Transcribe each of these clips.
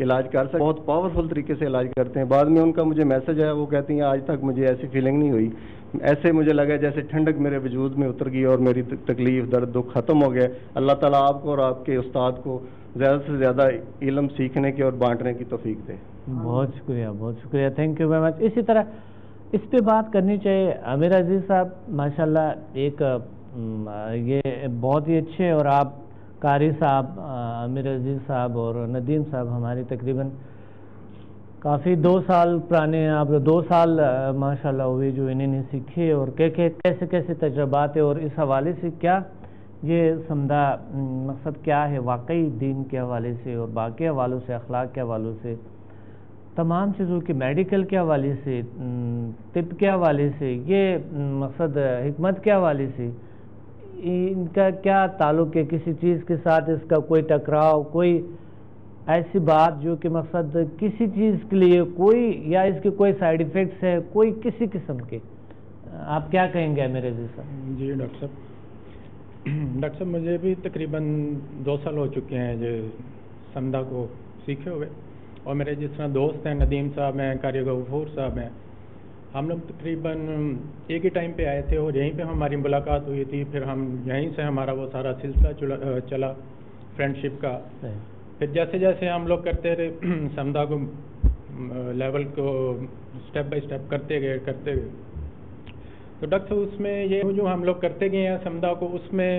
علاج کر سکتے، بہت پاورفل طریقے سے علاج کرتے ہیں. بعد میں ان کا مجھے میسج آیا، وہ کہتی ہیں آج تک مجھے ایسی فیلنگ نہیں ہوئی، ایسے مجھے لگا جیسے ٹھنڈک میرے وجود میں اتر گئی اور میری تکلیف درد دکھ ختم ہو گیا. اللہ تعالیٰ آپ کو اور آپ کے استاد کو زیادہ سے زیادہ علم سیکھنے کی اور بانٹنے کی توفیق دے. بہت شکریہ، بہت شکریہ، تھینک یو ویری مچ. اسی طرح اس پہ بات کرنی چاہیے. عامر عزیز صاحب ماشاءاللہ ایک یہ بہت ہی اچھے، اور آپ قاری صاحب عامر عزیز صاحب اور ندیم صاحب ہماری تقریباً کافی 2 سال پرانے ہیں. آپ 2 سال ماشاءاللہ ہوئے جو انہیں نے سیکھے، اور کیسے کیسے تجربات ہیں، اور اس حوالے سے کیا یہ سمدہ مقصد کیا ہے واقعی دین کے حوالے سے اور باقی حوالوں سے، اخلاق کے حوالوں سے، تمام چیزوں کے، میڈیکل کے حوالے سے، طب کے حوالے سے، یہ مقصد حکمت کے حوالے سے ان کا کیا تعلق ہے کسی چیز کے ساتھ، اس کا کوئی ٹکراؤ، کوئی ایسی بات جو کہ مقصد کسی چیز کے لیے کوئی، یا اس کے کوئی سائیڈ ایفیکٹس ہے کوئی کسی قسم کے، آپ کیا کہیں گے میرے جی صاحب؟ جی ڈاکٹر صاحب مجھے بھی تقریباً 2 سال ہو چکے ہیں جو سمدہ کو سیکھے ہوئے، اور میرے جس طرح دوست ہیں ندیم صاحب ہیں، قاری غفور صاحب ہیں، ہم لوگ تقریباً ایک ہی ٹائم پہ آئے تھے اور یہیں پہ ہماری ملاقات ہوئی تھی. پھر ہم یہیں سے ہمارا وہ سارا سلسلہ چلا فرینڈشپ کا. پھر جیسے جیسے ہم لوگ کرتے رہے سمدہ کو لیول کو سٹیپ بائی سٹیپ کرتے گئے. تو ڈاکٹر صاحب اس میں یہ جو ہم لوگ کرتے گئے ہیں سمدہ کو، اس میں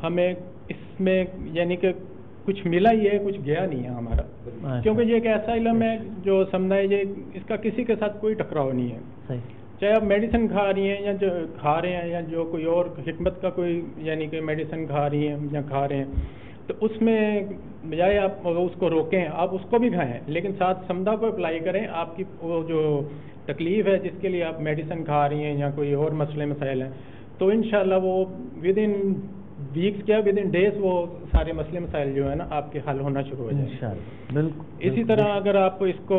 ہمیں اس میں یعنی کہ کچھ ملا ہی ہے، کچھ گیا نہیں ہے ہمارا، کیونکہ یہ ایک ایسا علم ہے جو سمدہ ہے، یہ اس کا کسی کے ساتھ کوئی ٹکراؤ نہیں ہے. چاہے آپ میڈیسن کھا رہی ہیں یا جو کھا رہے ہیں، یا جو کوئی اور حکمت کا کوئی یعنی کہ میڈیسن کھا رہی ہیں یا کھا رہے ہیں، تو اس میں بجائے آپ اس کو روکیں، آپ اس کو بھی کھائیں، لیکن ساتھ سمدہ کو اپلائی کریں. آپ کی وہ جو تکلیف ہے جس کے لیے آپ میڈیسن کھا رہی ہیں یا کوئی اور مسئلے مسائل ہیں، تو انشاءاللہ وہ ود ان ویکس کیا ود ان ڈیز وہ سارے مسئلے مسائل جو ہے نا آپ کے حل ہونا شروع ہو جائیں گے. بالکل اسی طرح اگر آپ اس کو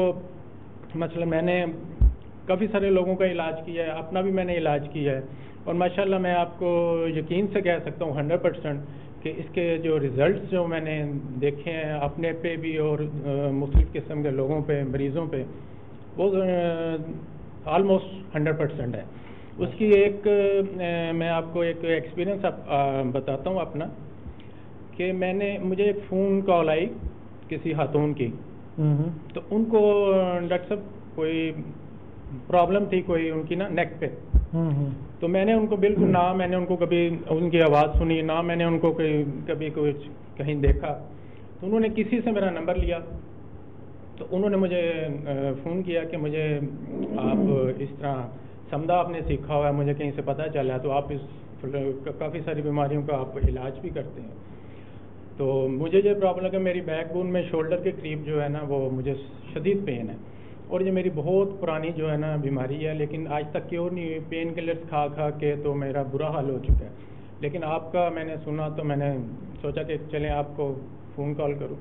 مثلا میں نے کافی سارے لوگوں کا علاج کیا ہے، اپنا بھی میں نے علاج کیا ہے، اور ماشاءاللہ میں آپ کو یقین سے کہہ سکتا ہوں 100% کہ اس کے جو ریزلٹس جو میں نے دیکھے ہیں اپنے پہ بھی اور مختلف قسم کے لوگوں پہ، مریضوں پہ، وہ آلموسٹ 100% ہے. اس کی ایک میں آپ کو ایک ایکسپیرینس بتاتا ہوں اپنا، کہ مجھے ایک فون کال آئی کسی خاتون کی، تو ان کو ڈاکٹر صاحب کوئی پرابلم تھی کوئی ان کی نا نیک پہ. تو میں نے ان کو بالکل نہ میں نے ان کو کبھی ان کی آواز سنی، نہ میں نے ان کو کبھی کچھ کہیں دیکھا. تو انہوں نے کسی سے میرا نمبر لیا، تو انہوں نے مجھے فون کیا کہ مجھے آپ اس طرح سمدہ آپ نے سیکھا ہوا ہے، مجھے کہیں سے پتہ چلا، تو آپ اس کافی ساری بیماریوں کا آپ علاج بھی کرتے ہیں. تو مجھے یہ پرابلم ہے کہ میری بیک بون میں شولڈر کے قریب جو ہے نا وہ مجھے شدید پین ہے، اور یہ میری بہت پرانی جو ہے نا بیماری ہے، لیکن آج تک کیور نہیں ہوئی. پین کلرز کھا کھا کے تو میرا برا حال ہو چکا ہے. لیکن آپ کا میں نے سنا تو میں نے سوچا کہ چلیں آپ کو فون کال کروں.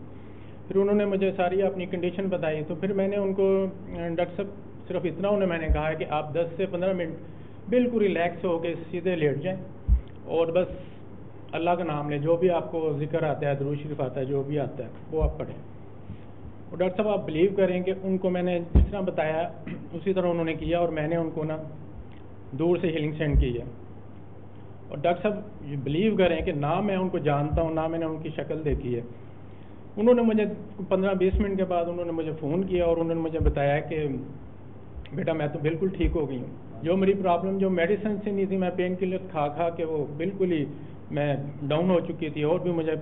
پھر انہوں نے مجھے ساری اپنی کنڈیشن بتائی. تو پھر میں نے ان کو ڈاکٹر صاحب صرف اتنا انہیں میں نے کہا ہے کہ آپ 10 سے 15 منٹ بالکل ریلیکس ہو کے سیدھے لیٹ جائیں اور بس اللہ کا نام لیں، جو بھی آپ کو ذکر آتا ہے، درود شریف آتا ہے، جو بھی آتا ہے وہ آپ پڑھیں. اور ڈاکٹر صاحب آپ بلیو کریں کہ ان کو میں نے جس طرح بتایا اسی طرح انہوں نے کیا، اور میں نے ان کو نا دور سے ہیلنگ سینڈ کی ہے. اور ڈاکٹر صاحب یہ بلیو کریں کہ نہ میں ان کو جانتا ہوں، نہ میں نے ان کی شکل دیکھی ہے. انہوں نے مجھے 15-20 منٹ کے بعد انہوں نے مجھے فون کیا اور انہوں نے مجھے بتایا کہ بیٹا میں تو بالکل ٹھیک ہو گئی ہوں. جو میری پرابلم جو میڈیسن سے نہیں تھی، میں پین کلر کھا کھا کے وہ بالکل ہی میں ڈاؤن ہو چکی تھی، اور بھی مجھے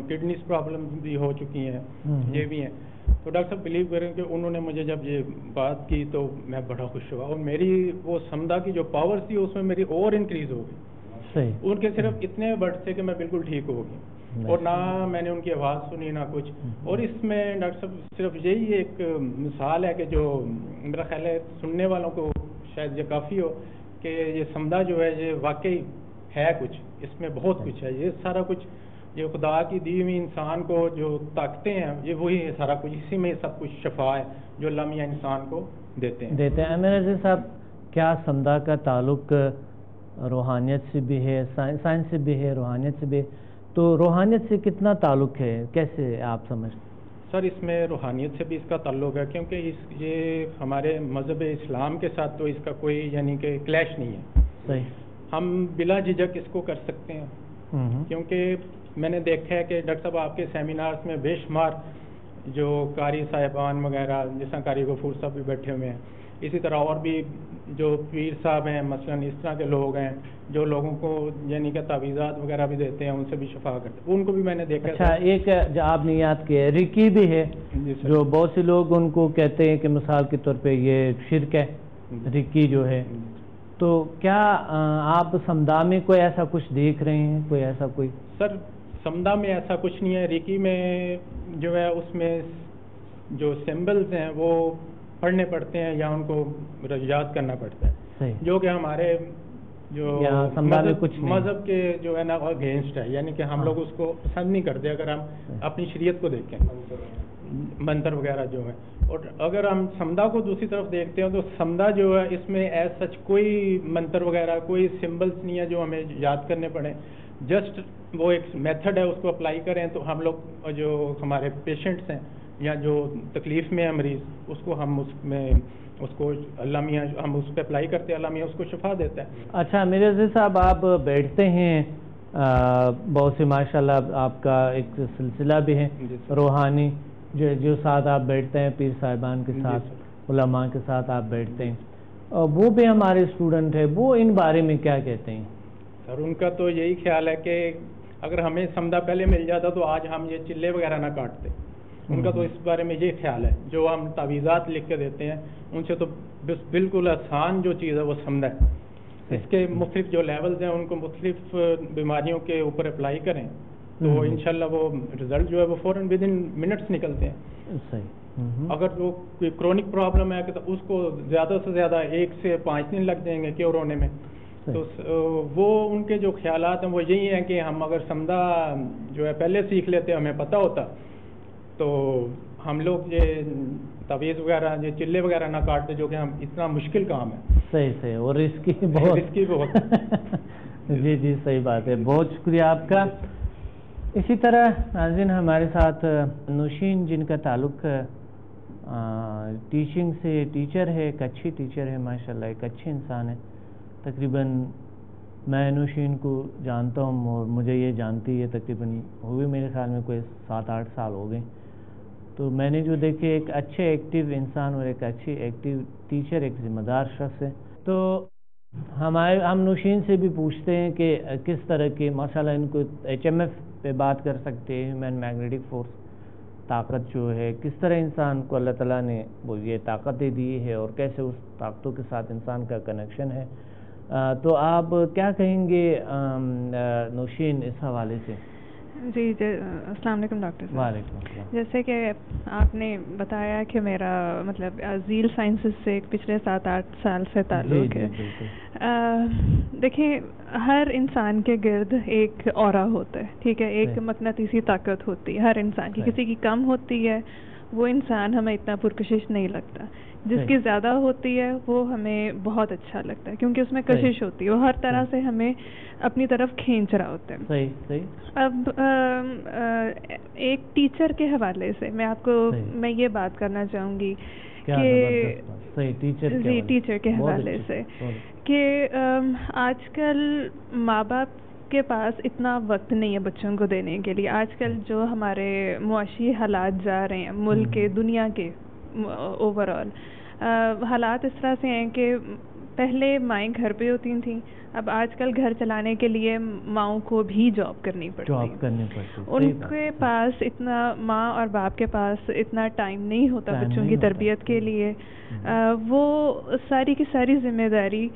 کڈنیز پرابلم بھی ہو چکی ہیں، یہ بھی ہیں. تو ڈاکٹر صاحب بلیو کریں کہ انہوں نے مجھے جب یہ بات کی تو میں بڑا خوش ہوا، اور میری وہ سمدہ کی جو پاور تھی اس میں میری اور انکریز ہو گئی. ان کے صرف اتنے ورڈ تھے کہ میں بالکل ٹھیک ہو گئی، اور نہ میں نے ان کی آواز سنی نہ کچھ. اور اس میں ڈاکٹر صاحب صرف یہی ایک مثال ہے کہ جو میرا خیال ہے سننے والوں کو شاید یہ کافی ہو کہ یہ سمدہ جو ہے یہ واقعی ہے کچھ، اس میں بہت کچھ ہے. یہ سارا کچھ یہ خدا کی دی ہوئی انسان کو جو طاقتیں ہیں یہ وہی ہے سارا کچھ، اسی میں سب کچھ شفا ہے جو اللہ میاں انسان کو دیتے ہیں. عامر عزیز صاحب کیا سمدہ کا تعلق روحانیت سے بھی ہے، سائنس سے بھی ہے، روحانیت سے بھی ہے؟ تو روحانیت سے کتنا تعلق ہے، کیسے آپ سمجھتے؟ سر اس میں روحانیت سے بھی اس کا تعلق ہے، کیونکہ یہ ہمارے مذہب اسلام کے ساتھ تو اس کا کوئی یعنی کہ کلیش نہیں ہے. صحیح. ہم بلا جھجک اس کو کر سکتے ہیں، کیونکہ میں نے دیکھا ہے کہ ڈاکٹر صاحب آپ کے سیمینارز میں بے شمار جو قاری صاحبان وغیرہ، جس طرح قاری غفور صاحب بھی بیٹھے ہوئے ہیں، اسی طرح اور بھی جو پیر صاحب ہیں مثلاً اس طرح کے لوگ ہیں جو لوگوں کو یعنی کہ تعویذات وغیرہ بھی دیتے ہیں، ان سے بھی شفا کرتے ہیں، ان کو بھی میں نے دیکھا. اچھا، ایک جو آپ نے یاد کیا ریکی بھی ہے، جو بہت سے لوگ ان کو کہتے ہیں کہ مثال کے طور پہ یہ شرک ہے ریکی جو ہے. تو کیا آپ سمدھا میں کوئی ایسا کچھ دیکھ رہے ہیں، کوئی ایسا کوئی؟ سر سمدھا میں ایسا کچھ نہیں ہے. ریکی میں جو ہے اس میں جو سمبلز ہیں وہ پڑھنے پڑتے ہیں یا ان کو یاد کرنا پڑتا ہے، جو کہ ہمارے جو مذہب کے جو ہے نا اگینسٹ ہے، یعنی کہ ہم لوگ اس کو پسند نہیں کرتے اگر ہم اپنی شریعت کو دیکھیں، منتر وغیرہ جو ہے. اور اگر ہم سمدھا کو دوسری طرف دیکھتے ہیں تو سمدھا جو ہے اس میں ایز سچ کوئی منتر وغیرہ کوئی سمبلس نہیں ہے جو ہمیں یاد کرنے پڑے. جسٹ وہ ایک میتھڈ ہے، اس کو اپلائی کریں تو ہم لوگ جو ہمارے پیشنٹس ہیں یا جو تکلیف میں ہے مریض، اس کو ہم اس میں اس کو اللہ میاں ہم اس پہ اپلائی کرتے ہیں، اللہ میاں اس کو شفا دیتا ہے. اچھا میرے عزیز صاحب، آپ بیٹھتے ہیں بہت سے ماشاءاللہ آپ کا ایک سلسلہ بھی ہے روحانی جو ساتھ آپ بیٹھتے ہیں پیر صاحبان کے ساتھ، علماء کے ساتھ آپ بیٹھتے ہیں، وہ بھی ہمارے اسٹوڈنٹ ہیں، وہ ان بارے میں کیا کہتے ہیں؟ سر ان کا تو یہی خیال ہے کہ اگر ہمیں سمدھا پہلے مل جاتا تو آج ہم یہ چلے وغیرہ نہ کاٹتے. ان کا تو اس بارے میں یہ خیال ہے. جو ہم تعویذات لکھ کے دیتے ہیں ان سے تو بالکل آسان جو چیز ہے وہ سمدھا ہے. اس کے مختلف جو لیولز ہیں ان کو مختلف بیماریوں کے اوپر اپلائی کریں تو انشاءاللہ وہ رزلٹ جو ہے وہ فوراً ود ان منٹس نکلتے ہیں. صحیح. اگر وہ کوئی کرونک پرابلم ہے تو اس کو زیادہ سے زیادہ 1 سے 5 دن لگ جائیں گے کیور ہونے میں. تو وہ ان کے جو خیالات ہیں وہ یہی ہیں کہ ہم اگر سمدھا جو ہے پہلے سیکھ لیتے ہمیں پتہ ہوتا تو ہم لوگ یہ تعویذ وغیرہ یہ چلے وغیرہ نہ کاٹتے، جو کہ ہم اتنا مشکل کام ہے. صحیح اور رسکی بہت جی صحیح بات ہے. بہت شکریہ آپ کا. اسی طرح ناظرین ہمارے ساتھ نوشین جن کا تعلق ٹیچنگ سے، ٹیچر ہے، ایک اچھی ٹیچر ہے ماشاءاللہ، ایک اچھے انسان ہے. تقریباً میں نوشین کو جانتا ہوں اور مجھے یہ جانتی ہے تقریباً ہوئے میرے خیال میں کوئی 7-8 سال ہو گئے. تو میں نے جو دیکھے ایک اچھے ایکٹیو انسان اور ایک اچھی ایکٹیو ٹیچر، ایک ذمہ دار شخص ہے. تو ہم نوشین سے بھی پوچھتے ہیں کہ کس طرح کے ماشاءاللہ ان کو HMF پہ بات کر سکتے ہیں، ہیومن میگنیٹک فورس طاقت جو ہے، کس طرح انسان کو اللہ تعالیٰ نے وہ یہ طاقتیں دی ہے اور کیسے اس طاقتوں کے ساتھ انسان کا کنیکشن ہے. تو آپ کیا کہیں گے نوشین اس حوالے سے؟ جی السلام علیکم ڈاکٹر صاحب. وعلیکم السلام. جیسے کہ آپ نے بتایا کہ میرا مطلب ذیل سائنسز سے پچھلے 7-8 سال سے تعلق ہے. دیکھیں ہر انسان کے گرد ایک اورا ہوتا ہے، ٹھیک ہے، ایک مقناطیسی طاقت ہوتی ہے ہر انسان کی. کسی کی کم ہوتی ہے وہ انسان ہمیں اتنا پرکشش نہیں لگتا، جس کی زیادہ ہوتی ہے وہ ہمیں بہت اچھا لگتا ہے کیونکہ اس میں کشش ہوتی ہے، وہ ہر طرح سے ہمیں اپنی طرف کھینچ رہا ہوتا ہے. اب ایک ٹیچر کے حوالے سے میں آپ کو میں یہ بات کرنا چاہوں گی کہ ٹیچر کے حوالے سے کہ آج کل ماں باپ کے پاس اتنا وقت نہیں ہے بچوں کو دینے کے لیے. آج کل جو ہمارے معاشی حالات جا رہے ہیں ملک کے، دنیا کے اوور آل حالات اس طرح سے ہیں کہ پہلے مائیں گھر پہ ہوتی تھیں، اب آج کل گھر چلانے کے لیے ماؤں کو بھی جاب کرنی پڑتی. ان کے پاس اتنا، ماں اور باپ کے پاس اتنا ٹائم نہیں ہوتا بچوں کی تربیت کے لیے. وہ ساری کی ساری ذمہ داری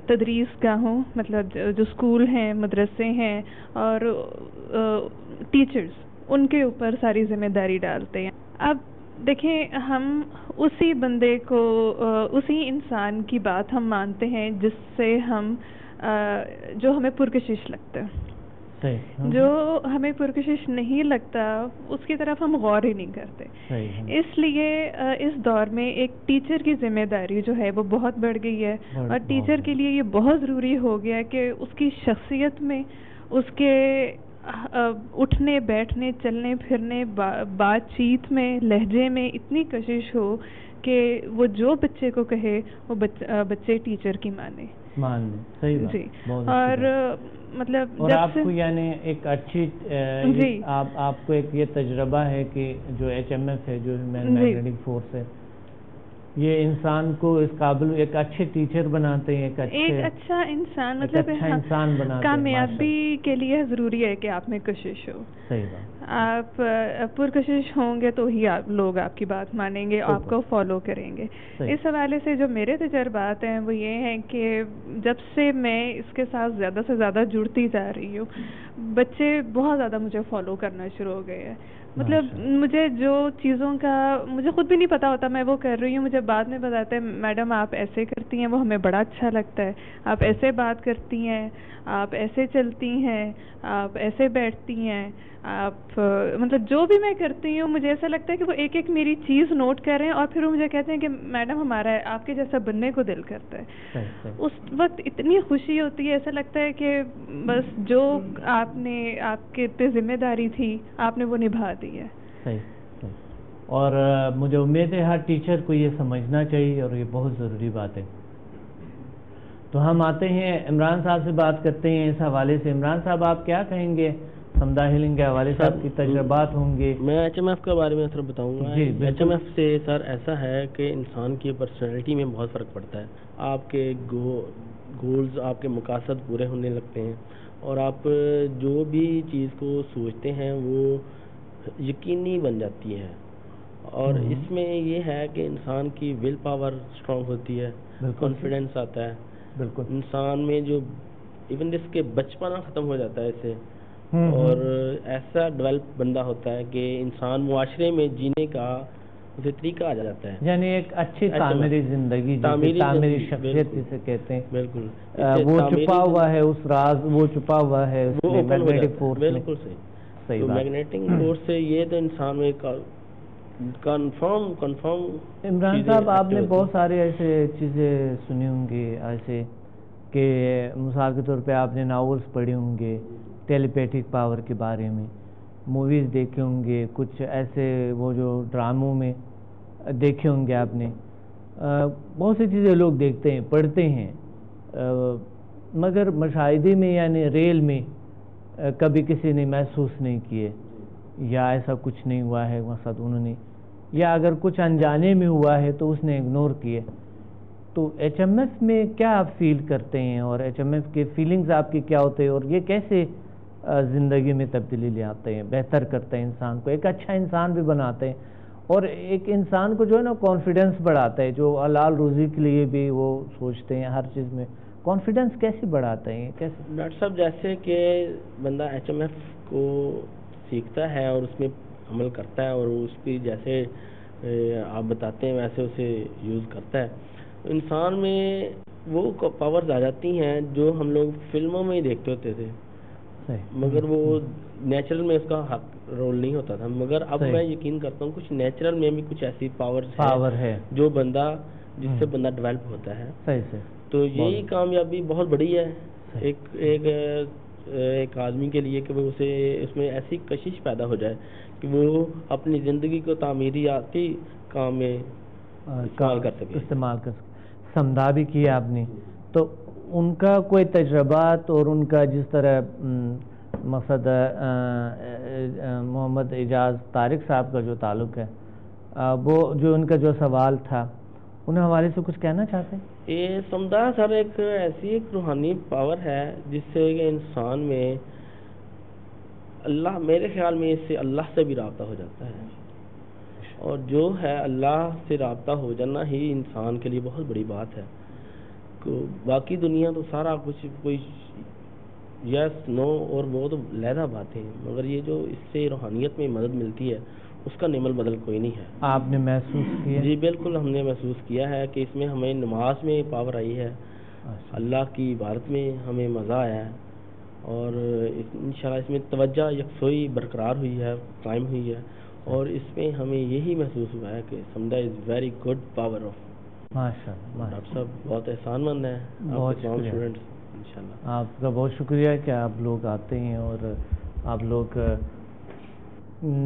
تدریس گاہوں مطلب جو اسکول ہیں، مدرسے ہیں اور ٹیچرز، ان کے اوپر ساری ذمہ داری ڈالتے ہیں. اب دیکھیں ہم اسی بندے کو، اسی انسان کی بات ہم مانتے ہیں جس سے ہم جو ہمیں پرکشش لگتا ہے. جو ہمیں پرکشش نہیں لگتا اس کی طرف ہم غور ہی نہیں کرتے. اس لیے اس دور میں ایک ٹیچر کی ذمہ داری جو ہے وہ بہت بڑھ گئی ہے، اور ٹیچر کے لیے یہ بہت ضروری ہو گیا کہ اس کی شخصیت میں، اس کے اٹھنے بیٹھنے چلنے پھرنے بات چیت میں لہجے میں اتنی کشش ہو کہ وہ جو بچے کو کہے وہ بچے ٹیچر کی مانے. صحیح بات. جی. اور مطلب اور آپ کو یعنی ایک اچھی جی آپ کو ایک یہ تجربہ ہے کہ جو HMF ہے جو ہیومن میگنیٹک فورس ہے یہ انسان کو اس قابل ایک اچھے ٹیچر بناتے ہیں, ایک اچھا انسان, مطلب اچھا انسان بناتے ہیں. کامیابی کے لیے ضروری ہے کہ آپ میں کوشش ہو. صحیح بات. آپ پرکشش ہوں گے تو ہی لوگ آپ کی بات مانیں گے, آپ کو فالو کریں گے. اس حوالے سے جو میرے تجربات ہیں وہ یہ ہیں کہ جب سے میں اس کے ساتھ زیادہ سے زیادہ جڑتی جا رہی ہوں بچے بہت زیادہ مجھے فالو کرنا شروع ہو گئے ہیں. مطلب مجھے جو چیزوں کا مجھے خود بھی نہیں پتا ہوتا میں وہ کر رہی ہوں, مجھے بعد میں بتاتے ہیں میڈم آپ ایسے کرتی ہیں, وہ ہمیں بڑا اچھا لگتا ہے, آپ ایسے بات کرتی ہیں, آپ ایسے چلتی ہیں, آپ ایسے بیٹھتی ہیں, آپ مطلب جو بھی میں کرتی ہوں مجھے ایسا لگتا ہے کہ وہ ایک ایک میری چیز نوٹ کر رہے ہیں اور پھر وہ مجھے کہتے ہیں کہ میڈم ہمارا آپ کے جیسا بننے کو دل کرتا ہے. اس وقت اتنی خوشی ہوتی ہے, ایسا لگتا ہے کہ بس جو آپ کے اتنے ذمہ داری تھی آپ نے وہ نبھا دی ہے. صحیح. اور مجھے امید ہے ہر ٹیچر کو یہ سمجھنا چاہیے اور یہ بہت ضروری بات ہے. تو ہم آتے ہیں عمران صاحب سے بات کرتے ہیں اس حوالے سے. عمران صاحب آپ کیا کہیں گے سمدہ ہیلنگ کے حوالے سے, آپ کی تجربات ہوں گے. میں HMF کے بارے میں سر بتاؤں گا. HMF سے سر ایسا ہے کہ انسان کی پرسنالٹی میں بہت فرق پڑتا ہے. آپ کے گولز آپ کے مقاصد پورے ہونے لگتے ہیں اور آپ جو بھی چیز کو سوچتے ہیں وہ یقینی بن جاتی ہے. اور اس میں یہ ہے کہ انسان کی ول پاور اسٹرانگ ہوتی ہے, کانفیڈنس آتا ہے بالکل انسان میں, جو ایون جس کے بچپنا ختم ہو جاتا ہے اس سے, اور ایسا ڈیولپ بندہ ہوتا ہے کہ انسان معاشرے میں جینے کا اسے طریقہ آ جاتا ہے. یعنی ایک اچھی تعمیری زندگی, تعمیری شخصیت جسے کہتے ہیں. بالکل وہ چھپا ہوا ہے اس راز, وہ چھپا ہوا ہے میگنیٹک فورس میں. بالکل صحیح. تو میگنیٹک فورس سے یہ تو انسان میں کنفرم. عمران صاحب آپ نے بہت سارے ایسے چیزیں سنی ہوں گی, ایسے کہ مثال کے طور پہ آپ نے ناولس پڑھے ہوں گے ٹیلیپیتھک پاور کے بارے میں, موویز دیکھے ہوں گے, کچھ ایسے وہ جو ڈراموں میں دیکھے ہوں گے آپ نے. بہت سی چیزیں لوگ دیکھتے ہیں پڑھتے ہیں, مگر مشاہدے میں یعنی ریل میں کبھی کسی نے محسوس نہیں کیے, یا ایسا کچھ نہیں ہوا ہے مقصد انہوں نے, یا اگر کچھ انجانے میں ہوا ہے تو اس نے اگنور کیے. تو HMF میں کیا آپ فیل کرتے ہیں اور HMF کے فیلنگز آپ کے کیا ہوتے ہیں, اور یہ کیسے زندگی میں تبدیلی لے آتے ہیں, بہتر کرتے ہیں انسان کو, ایک اچھا انسان بھی بناتے ہیں, اور ایک انسان کو جو ہے نا کانفیڈنس بڑھاتا ہے, جو حلال روزی کے لیے بھی وہ سوچتے ہیں, ہر چیز میں کانفیڈنس کیسے بڑھاتے ہیں کیسے؟ ڈاکٹر صاحب جیسے کہ بندہ HMF کو سیکھتا ہے اور اس میں عمل کرتا ہے اور اس کی جیسے آپ بتاتے ہیں ویسے اسے یوز کرتا ہے, انسان میں وہ پاورز آ جاتی ہیں جو ہم لوگ فلموں میں ہی دیکھتے ہوتے تھے, مگر وہ نیچرل میں اس کا حق رول نہیں ہوتا تھا. مگر اب میں یقین کرتا ہوں کچھ نیچرل میں بھی کچھ ایسی پاور ہے جو بندہ جس سے بندہ ڈیولپ ہوتا ہے. تو یہی کامیابی بہت بڑی ہے ایک آدمی کے لیے کہ وہ اسے اس میں ایسی کشش پیدا ہو جائے کہ وہ اپنی زندگی کو تعمیراتی کام میں استعمال کر سکے. سمدھا بھی کیا آپ نے, تو ان کا کوئی تجربات اور ان کا جس طرح مقصد محمد اعجاز طارق صاحب کا جو تعلق ہے, وہ جو ان کا جو سوال تھا ان حوالے سے کچھ کہنا چاہتے ہیں؟ یہ سمدھا سر ایک ایسی روحانی پاور ہے جس سے کہ انسان میں اللہ, میرے خیال میں اس سے اللہ سے بھی رابطہ ہو جاتا ہے, اور جو ہے اللہ سے رابطہ ہو جانا ہی انسان کے لیے بہت بڑی بات ہے. باقی دنیا تو سارا کچھ کوئی یس نو اور وہ تو علیحدہ باتیں ہیں, مگر یہ جو اس سے روحانیت میں مدد ملتی ہے اس کا نعمت بدل کوئی نہیں ہے. آپ نے محسوس کیا؟ جی بالکل, ہم نے محسوس کیا ہے کہ اس میں ہمیں نماز میں پاور آئی ہے, اللہ کی عبادت میں ہمیں مزہ آیا ہے, اور انشاءاللہ اس میں توجہ یکسوئی برقرار ہوئی ہے, قائم ہوئی ہے, اور اس میں ہمیں یہی محسوس ہوا ہے کہ سمدھا is very good power of. ماشاءاللہ ڈاکٹر صاحب بہت احسان مند ہے, بہت شکریہ انشاءاللہ. آپ کا بہت شکریہ کہ آپ لوگ آتے ہیں اور آپ لوگ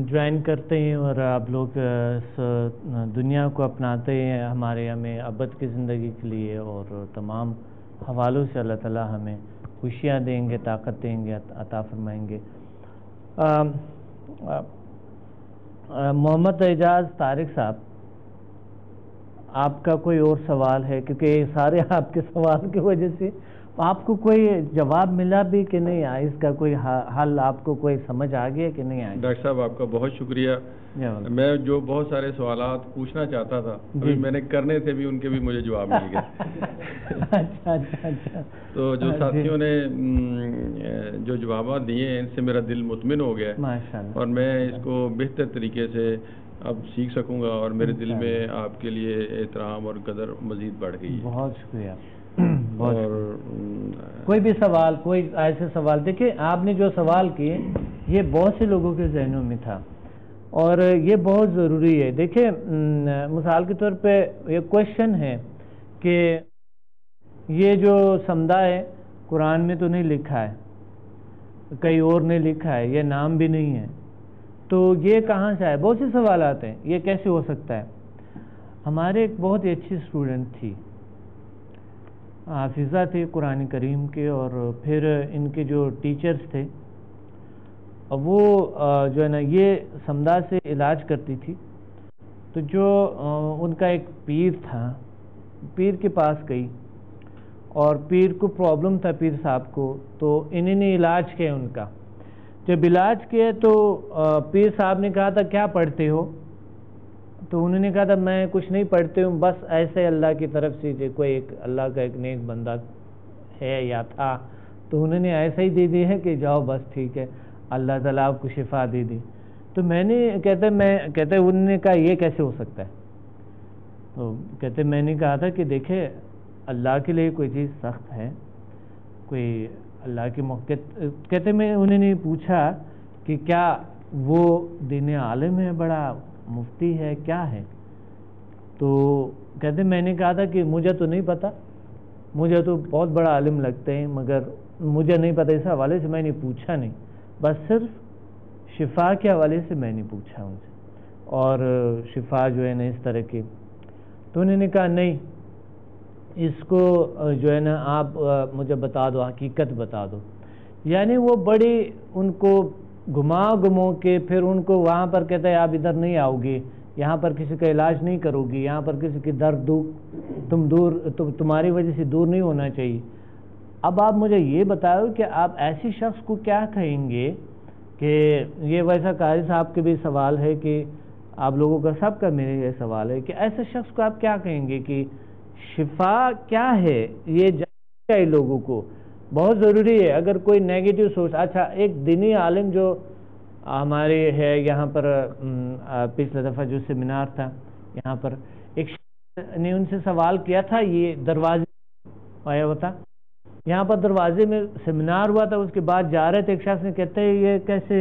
جوائن کرتے ہیں اور آپ لوگ اس دنیا کو اپناتے ہیں ہمارے ہمیں ابد کی زندگی کے لیے، اور تمام حوالوں سے اللہ تعالیٰ ہمیں خوشیاں دیں گے، طاقت دیں گے، عطا فرمائیں گے۔ محمد اعجاز طارق صاحب، آپ کا کوئی اور سوال ہے؟ کیونکہ یہ سارے آپ کے سوال کی وجہ سے آپ کو کوئی جواب ملا بھی کہ نہیں، اس کا کوئی حل آپ کو کوئی سمجھ آ گیا کہ نہیں آ گیا؟ ڈاکٹر صاحب آپ کا بہت شکریہ۔ میں جو بہت سارے سوالات پوچھنا چاہتا تھا ابھی میں نے کرنے سے بھی ان کے بھی مجھے جواب مل گئے۔ اچھا۔ تو جو ساتھیوں نے جو جوابات دیے ہیں ان سے میرا دل مطمئن ہو گیا ہے، اور میں اس کو بہتر طریقے سے اب سیکھ سکوں گا، اور میرے دل میں آپ کے لیے احترام اور قدر مزید بڑھ گئی ہے۔ بہت شکریہ۔ اور کوئی بھی سوال، کوئی ایسے سوال، دیکھیں آپ نے جو سوال کیے یہ بہت سے لوگوں کے ذہنوں میں تھا اور یہ بہت ضروری ہے۔ دیکھیں مثال کے طور پہ یہ کوشچن ہے کہ یہ جو سمدہ ہے قرآن میں تو نہیں لکھا ہے، کئی اور نے لکھا ہے، یہ نام بھی نہیں ہے، تو یہ کہاں سے آئے؟ بہت سے سوالات ہیں، یہ کیسے ہو سکتا ہے؟ ہمارے ایک بہت ہی اچھی اسٹوڈنٹ تھی، حافظہ تھے قرآن کریم کے، اور پھر ان کے جو ٹیچرز تھے وہ جو ہے نا یہ سمدہ سے علاج کرتی تھی، تو جو ان کا ایک پیر تھا، پیر کے پاس گئی اور پیر کو پرابلم تھا پیر صاحب کو، تو انہوں نے علاج کیا ان کا۔ جب علاج کیا تو پیر صاحب نے کہا تھا کیا پڑھتے ہو؟ تو انہوں نے کہا تھا میں کچھ نہیں پڑھتے ہوں، بس ایسے اللہ کی طرف سے کوئی ایک اللہ کا ایک نیک بندہ ہے یا تھا، تو انہوں نے ایسا ہی دے دی ہے کہ جاؤ بس ٹھیک ہے، اللہ تعالیٰ آپ کو شفا دے دی۔ تو میں نے کہتے انہوں نے کہا یہ کیسے ہو سکتا ہے؟ تو کہتے میں نے کہا تھا کہ دیکھیں اللہ کے لیے کوئی چیز سخت ہے، کوئی اللہ کے موقع، کہتے میں انہوں نے پوچھا کہ کیا وہ دین عالم ہے، بڑا مفتی ہے، کیا ہے؟ تو کہتے میں نے کہا تھا کہ مجھے تو نہیں پتا، مجھے تو بہت بڑا عالم لگتے ہیں مگر مجھے نہیں پتا، اس حوالے سے میں نے پوچھا نہیں، بس صرف شفا کے حوالے سے میں نے پوچھا ان سے، اور شفا جو ہے نا اس طرح کی۔ تو انہوں نے کہا نہیں، اس کو جو ہے نا آپ مجھے بتا دو، حقیقت بتا دو۔ یعنی وہ بڑی ان کو گھما کے پھر ان کو وہاں پر کہتا ہے آپ ادھر نہیں آؤ گے، یہاں پر کسی کا علاج نہیں کرو گی، یہاں پر کسی کی درد تمہاری وجہ سے دور نہیں ہونا چاہیے۔ اب آپ مجھے یہ بتاؤ کہ آپ ایسی شخص کو کیا کہیں گے، کہ یہ ویسا قاری صاحب کے بھی سوال ہے کہ آپ لوگوں کا سب کا میرے یہ سوال ہے کہ ایسے شخص کو آپ کیا کہیں گے کہ شفا کیا ہے؟ یہ جاننا چاہیے لوگوں کو، بہت ضروری ہے۔ اگر کوئی نیگیٹو سوچ، اچھا ایک دینی عالم جو ہمارے ہے یہاں پر، پچھلے دفعہ جو سیمینار تھا یہاں پر ایک شخص نے ان سے سوال کیا تھا، یہ دروازے آیا ہوا تھا، یہاں پر دروازے میں سیمینار ہوا تھا، اس کے بعد جا رہے تھے، ایک شخص نے کہتے ہیں یہ کیسے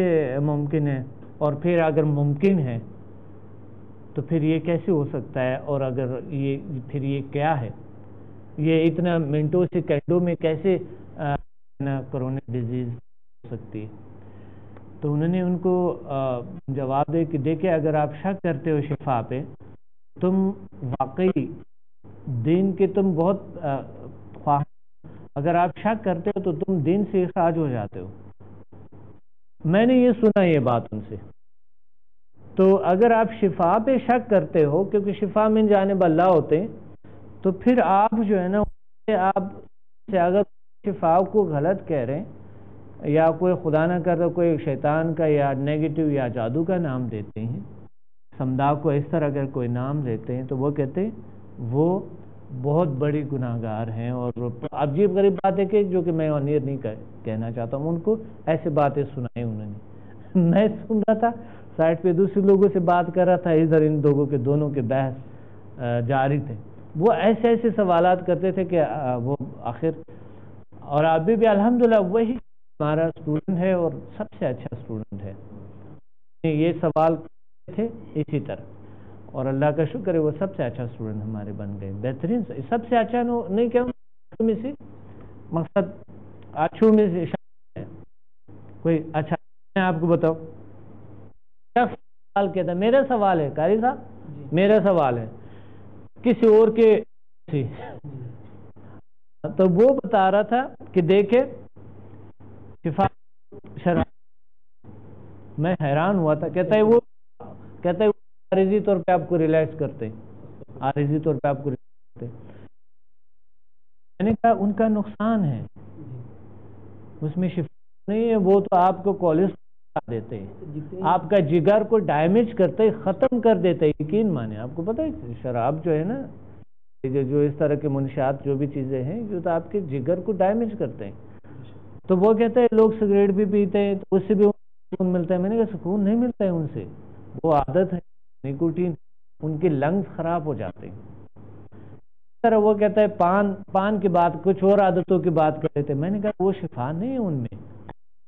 ممکن ہے، اور پھر اگر ممکن ہے تو پھر یہ کیسے ہو سکتا ہے، اور اگر یہ پھر یہ کیا ہے، یہ اتنا منٹوں سیکنڈوں میں کیسے کرونا ڈیزیز ہو سکتی ہے؟ تو انہوں نے ان کو جواب دے کہ دیکھیں اگر آپ شک کرتے ہو شفا پہ، تم واقعی دین کے تم بہت خواہ، اگر آپ شک کرتے ہو تو تم دین سے اخراج ہو جاتے ہو۔ میں نے یہ سنا یہ بات ان سے۔ تو اگر آپ شفا پہ شک کرتے ہو، کیونکہ شفا من جانب اللہ ہوتے ہیں، تو پھر آپ جو ہے نا آپ سے اگر شفا کو غلط کہہ رہے ہیں، یا کوئی خدا نہ کرتا کوئی شیطان کا یا نیگیٹو یا جادو کا نام دیتے ہیں، سمدہ کو اس طرح اگر کوئی نام دیتے ہیں، تو وہ کہتے ہیں وہ بہت بڑی گناہ گار ہیں۔ اور عجیب غریب بات ہے کہ جو کہ میں آنیر نہیں کہنا چاہتا ہوں، ان کو ایسے باتیں سنائی انہوں نے، میں سن رہا تھا سائٹ پہ دوسرے لوگوں سے بات کر رہا تھا، ادھر ان لوگوں کے دونوں کے بحث جاری تھے، وہ ایسے ایسے سوالات کرتے تھے کہ وہ آخر، اور ابھی بھی الحمدللہ وہی ہمارا اسٹوڈنٹ ہے اور سب سے اچھا اسٹوڈنٹ ہے، یہ سوال تھے اسی طرح، اور اللہ کا شکر ہے وہ سب سے اچھا اسٹوڈنٹ ہمارے بن گئے، بہترین، سب سے اچھا نہیں کہوں میں سے، مقصد اچھوں میں سے کوئی اچھا میں آپ کو بتاؤں، شخص سوال کہتا ہے، میرا سوال ہے قاری صاحب، میرا سوال ہے کسی اور کے تھی، تو وہ بتا رہا تھا کہ دیکھے شفا شرح، میں حیران ہوا تھا، کہتا ہے وہ عارضی طور پہ آپ کو ریلیکس کرتے ہیں، عارضی طور پہ آپ کو ریلیکس کرتے ہیں۔ میں نے کہا ان کا نقصان ہے، اس میں شفا نہیں ہے، وہ تو آپ کو کولیسٹرول دیتے ہیں، آپ کا جگر کو ڈیمیج کرتے، ختم کر دیتے، یقین مانے۔ آپ کو پتہ ہے شراب جو ہے نا، جو اس طرح کے منشیات جو بھی چیزیں ہیں جو تو آپ کے جگر کو ڈیمیج کرتے ہیں۔ تو وہ کہتے ہیں لوگ سگریٹ بھی پیتے ہیں تو اس سے بھی سکون ملتا ہے۔ میں نے کہا سکون نہیں ملتا ہے ان سے، وہ عادت ہے نیکوٹین، ان کے لنگز خراب ہو جاتے ہیں۔ اس طرح وہ کہتا ہے پان کی بات، کچھ اور عادتوں کی بات کر رہے تھے، میں نے کہا وہ شفا نہیں ہے ان میں،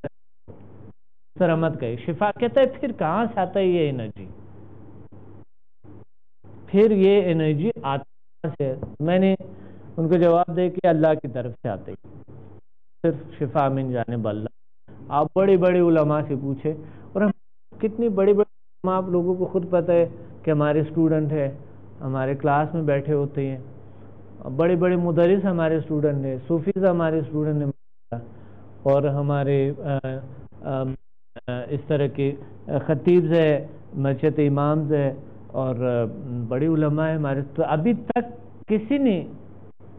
اس طرح مت کہے شفا۔ کہتا ہے پھر کہاں سے آتا ہے یہ انرجی؟ پھر یہ انرجی آتا ہے، میں نے ان کو جواب دے کہ اللہ کی طرف سے آتے، صرف شفا من جانب اللہ۔ آپ بڑی بڑی علماء سے پوچھے، اور ہم کتنی بڑی بڑی علماء، آپ لوگوں کو خود پتہ ہے کہ ہمارے اسٹوڈنٹ ہیں، ہمارے کلاس میں بیٹھے ہوتے ہیں، بڑے بڑے مدرس ہمارے اسٹوڈنٹ ہیں، صوفیز ہمارے اسٹوڈنٹ ہیں، اور ہمارے اس طرح کے خطیب ہے، مسجد امامز ہے، اور بڑی علماء ہیں ہمارے۔ تو ابھی تک کسی نے